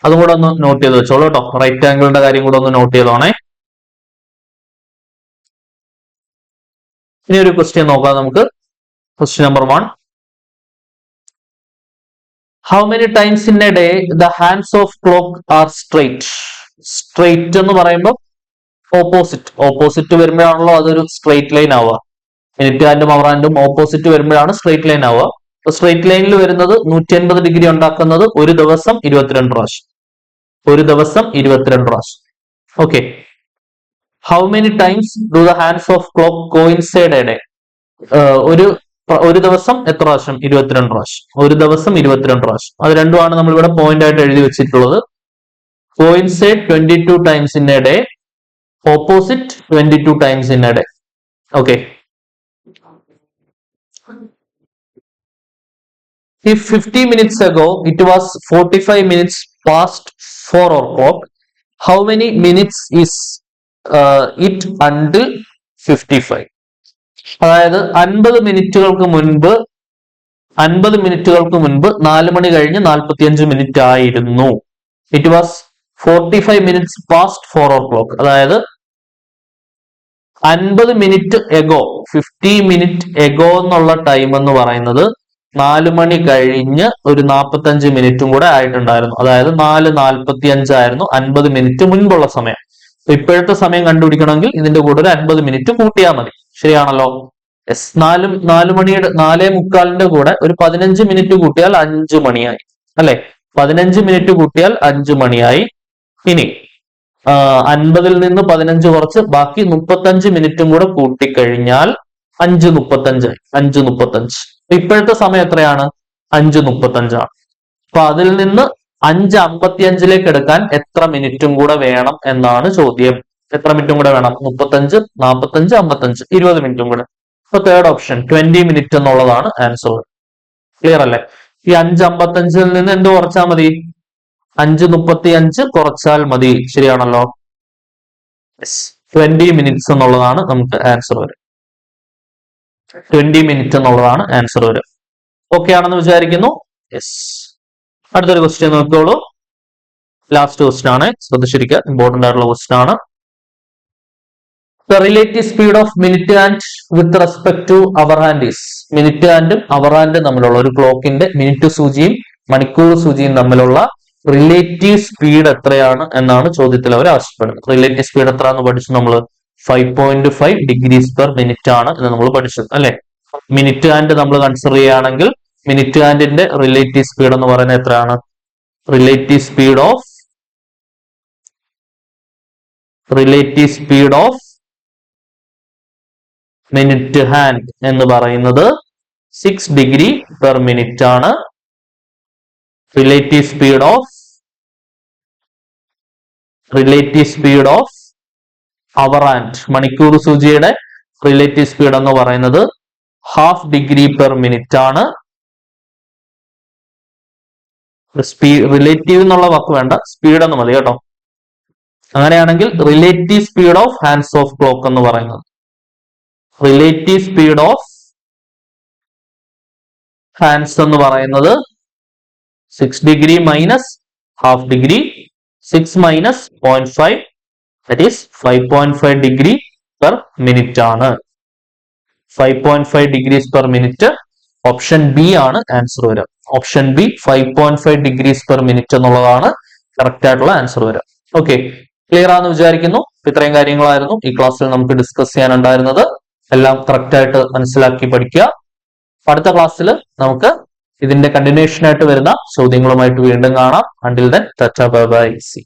അതും കൂടെ ഒന്ന് നോട്ട് ചെയ്ത് വെച്ചോളൂ കേട്ടോ. റൈറ്റ് ആംഗിളിന്റെ കാര്യം കൂടെ ഒന്ന് നോട്ട് ചെയ്തോണേ. ഇനി ഒരു ക്വസ്റ്റ്യൻ നോക്കാം നമുക്ക്. Question number 1. How many times in a day the hands of clock are straight? Straight എന്ന് പറയുമ്പോൾ ഓപ്പോസിറ്റ് വരുമ്പോഴാണല്ലോ അതൊരു സ്ട്രെയിറ്റ് ലൈൻ ആവുക. മിനിറ്റ് ഹാൻഡും അവർ ഹാൻഡും ഓപ്പോസിറ്റ് വരുമ്പോഴാണ് സ്ട്രെയിറ്റ് ലൈൻ ആവുക. അപ്പൊ സ്ട്രെയിറ്റ് ലൈനിൽ വരുന്നത് 180 ഡിഗ്രി ഉണ്ടാക്കുന്നത് ഒരു ദിവസം 22 പ്രാവശ്യം. Okay. How many times do the hands of clock coincide A day? ഒരു ദിവസം എത്ര പ്രാവശ്യം? 22 പ്രാവശ്യം. ഒരു ദിവസം 22 പ്രാവശ്യം. അത് രണ്ടുമാണ് നമ്മൾ ഇവിടെ പോയിന്റ് ആയിട്ട് എഴുതി വെച്ചിട്ടുള്ളത്. Coincide 22 times in A day, opposite 22 times in A day. Okay. If 50 minutes ago it was 45 minutes past 4 o'clock, how many minutes is it until 55? അതായത് 50 മിനിറ്റുകൾക്ക് മുൻപ് 4 മണി കഴിഞ്ഞ് 45 മിനിറ്റ് ആയിരുന്നു. It was 45 minutes past 4 o'clock. അതായത് 50 minute ago, 50 minute ago എന്നുള്ള time എന്ന് പറയുന്നത് 4 മണി കഴിഞ്ഞ് ഒരു 45 മിനിറ്റും കൂടെ ആയിട്ടുണ്ടായിരുന്നു. അതായത് 4:45 ആയിരുന്നു 50 മിനിറ്റ് മുൻപുള്ള സമയം. ഇപ്പോഴത്തെ സമയം കണ്ടുപിടിക്കണമെങ്കിൽ ഇതിന്റെ കൂടെ ഒരു 50 മിനിറ്റ് കൂട്ടിയാൽ മതി. ശരിയാണല്ലോ? യെസ്. 4:45 കൂടെ ഒരു 15 മിനിറ്റ് കൂട്ടിയാൽ 5 മണിയായി. അല്ലെ? 15 മിനിറ്റ് കൂട്ടിയാൽ 5 മണിയായി. ഇനി 50-ൽ നിന്ന് 15 കുറച്ച് ബാക്കി 35 മിനിറ്റും കൂടെ കൂട്ടിക്കഴിഞ്ഞാൽ 5:35 5:35. ഇപ്പോഴത്തെ സമയം എത്രയാണ്? 5:35 ആണ്. അപ്പൊ അതിൽ നിന്ന് 5:55 എടുക്കാൻ എത്ര മിനിറ്റും കൂടെ വേണം എന്നാണ് ചോദ്യം. എത്ര മിനിറ്റും കൂടെ വേണം? 35, 45, 55, 20 മിനിറ്റും കൂടെ. അപ്പൊ തേർഡ് ഓപ്ഷൻ 20 മിനിറ്റ് എന്നുള്ളതാണ് ആൻസർ. ക്ലിയർ അല്ലേ? ഈ 5:55 നിന്ന് എന്ത് കുറച്ചാൽ മതി? 5:35 കുറച്ചാൽ മതി. ശരിയാണല്ലോ? 20 മിനിറ്റ്സ് എന്നുള്ളതാണ് നമുക്ക് ആൻസർ വരും. 20 മിനിറ്റ് എന്നുള്ളതാണ് ആൻസർ വരും. ഓക്കെ ആണെന്ന് വിചാരിക്കുന്നു. യെസ്. അടുത്തൊരു ക്വസ്റ്റ്യൻ നോക്കിക്കോളൂ. ലാസ്റ്റ് ക്വസ്റ്റ്യൻ ആണ്, ശ്രദ്ധിച്ചിരിക്കുക, ഇമ്പോർട്ടന്റ് ആയിട്ടുള്ള ക്വസ്റ്റ്യൻ ആണ്. The relative speed of minute hand with respect to hour hand is. Minute ഹാൻഡും അവർ ഹാൻഡും തമ്മിലുള്ള ഒരു ക്ലോക്കിന്റെ മിനിറ്റ് സൂചിയും മണിക്കൂർ സൂചിയും തമ്മിലുള്ള റിലേറ്റീവ് സ്പീഡ് എത്രയാണ് എന്നാണ് ചോദ്യത്തിൽ അവർ ആവശ്യപ്പെടുന്നത്. റിലേറ്റീവ് സ്പീഡ് എത്ര എന്ന് പഠിച്ചു നമ്മൾ? 5.5 ഡിഗ്രീസ് പെർ മിനിറ്റ് ആണ് എന്ന് നമ്മൾ പഠിച്ചത് അല്ലെ? മിനിറ്റ് ഹാൻഡ് നമ്മൾ കൺസിഡർ ചെയ്യുകയാണെങ്കിൽ മിനിറ്റ് ഹാൻഡിന്റെ റിലേറ്റീവ് സ്പീഡ് എന്ന് പറയുന്നത് എത്രയാണ്? Relative speed of minute hand എന്ന് പറയുന്നത് 6 ഡിഗ്രി പെർ മിനിറ്റ് ആണ്. Relative speed of hour hand, മണിക്കൂർ സൂചിയുടെ റിലേറ്റീവ് സ്പീഡ് എന്ന് പറയുന്നത് 1/2 ഡിഗ്രി പെർ മിനിറ്റ് ആണ്. റിലേറ്റീവ് എന്നുള്ള വാക്ക് വേണ്ട, സ്പീഡ് എന്ന് മതി കേട്ടോ. അങ്ങനെയാണെങ്കിൽ relative speed of hands of clock എന്ന് പറയുന്നത്, റിലേറ്റീവ് സ്പീഡ് ഓഫ് ഹാൻഡ്സ് എന്ന് പറയുന്നത് 6 degree minus 1/2 degree, 6 minus 0.5, that is 5.5 degree per minute ആണ്. 5.5 degrees per minute. Option B ആണ് ആൻസർ വരിക. Option B 5.5 degrees per minute എന്നുള്ളതാണ് കറക്റ്റ് ആയിട്ടുള്ള answer വരിക. ഓക്കെ, ക്ലിയർ ആണെന്ന് വിചാരിക്കുന്നു. ഇത്രയും കാര്യങ്ങളായിരുന്നു ഈ ക്ലാസ്സിൽ നമുക്ക് ഡിസ്കസ് ചെയ്യാനുണ്ടായിരുന്നത്. എല്ലാം കറക്റ്റ് ആയിട്ട് മനസ്സിലാക്കി പഠിക്കുക. അടുത്ത ക്ലാസ്സിൽ നമുക്ക് ഇതിന്റെ കണ്ടിന്യൂഷൻ ആയിട്ട് വരുന്ന ചോദ്യങ്ങളുമായിട്ട് വീണ്ടും കാണാം. Until then tata bye bye. C.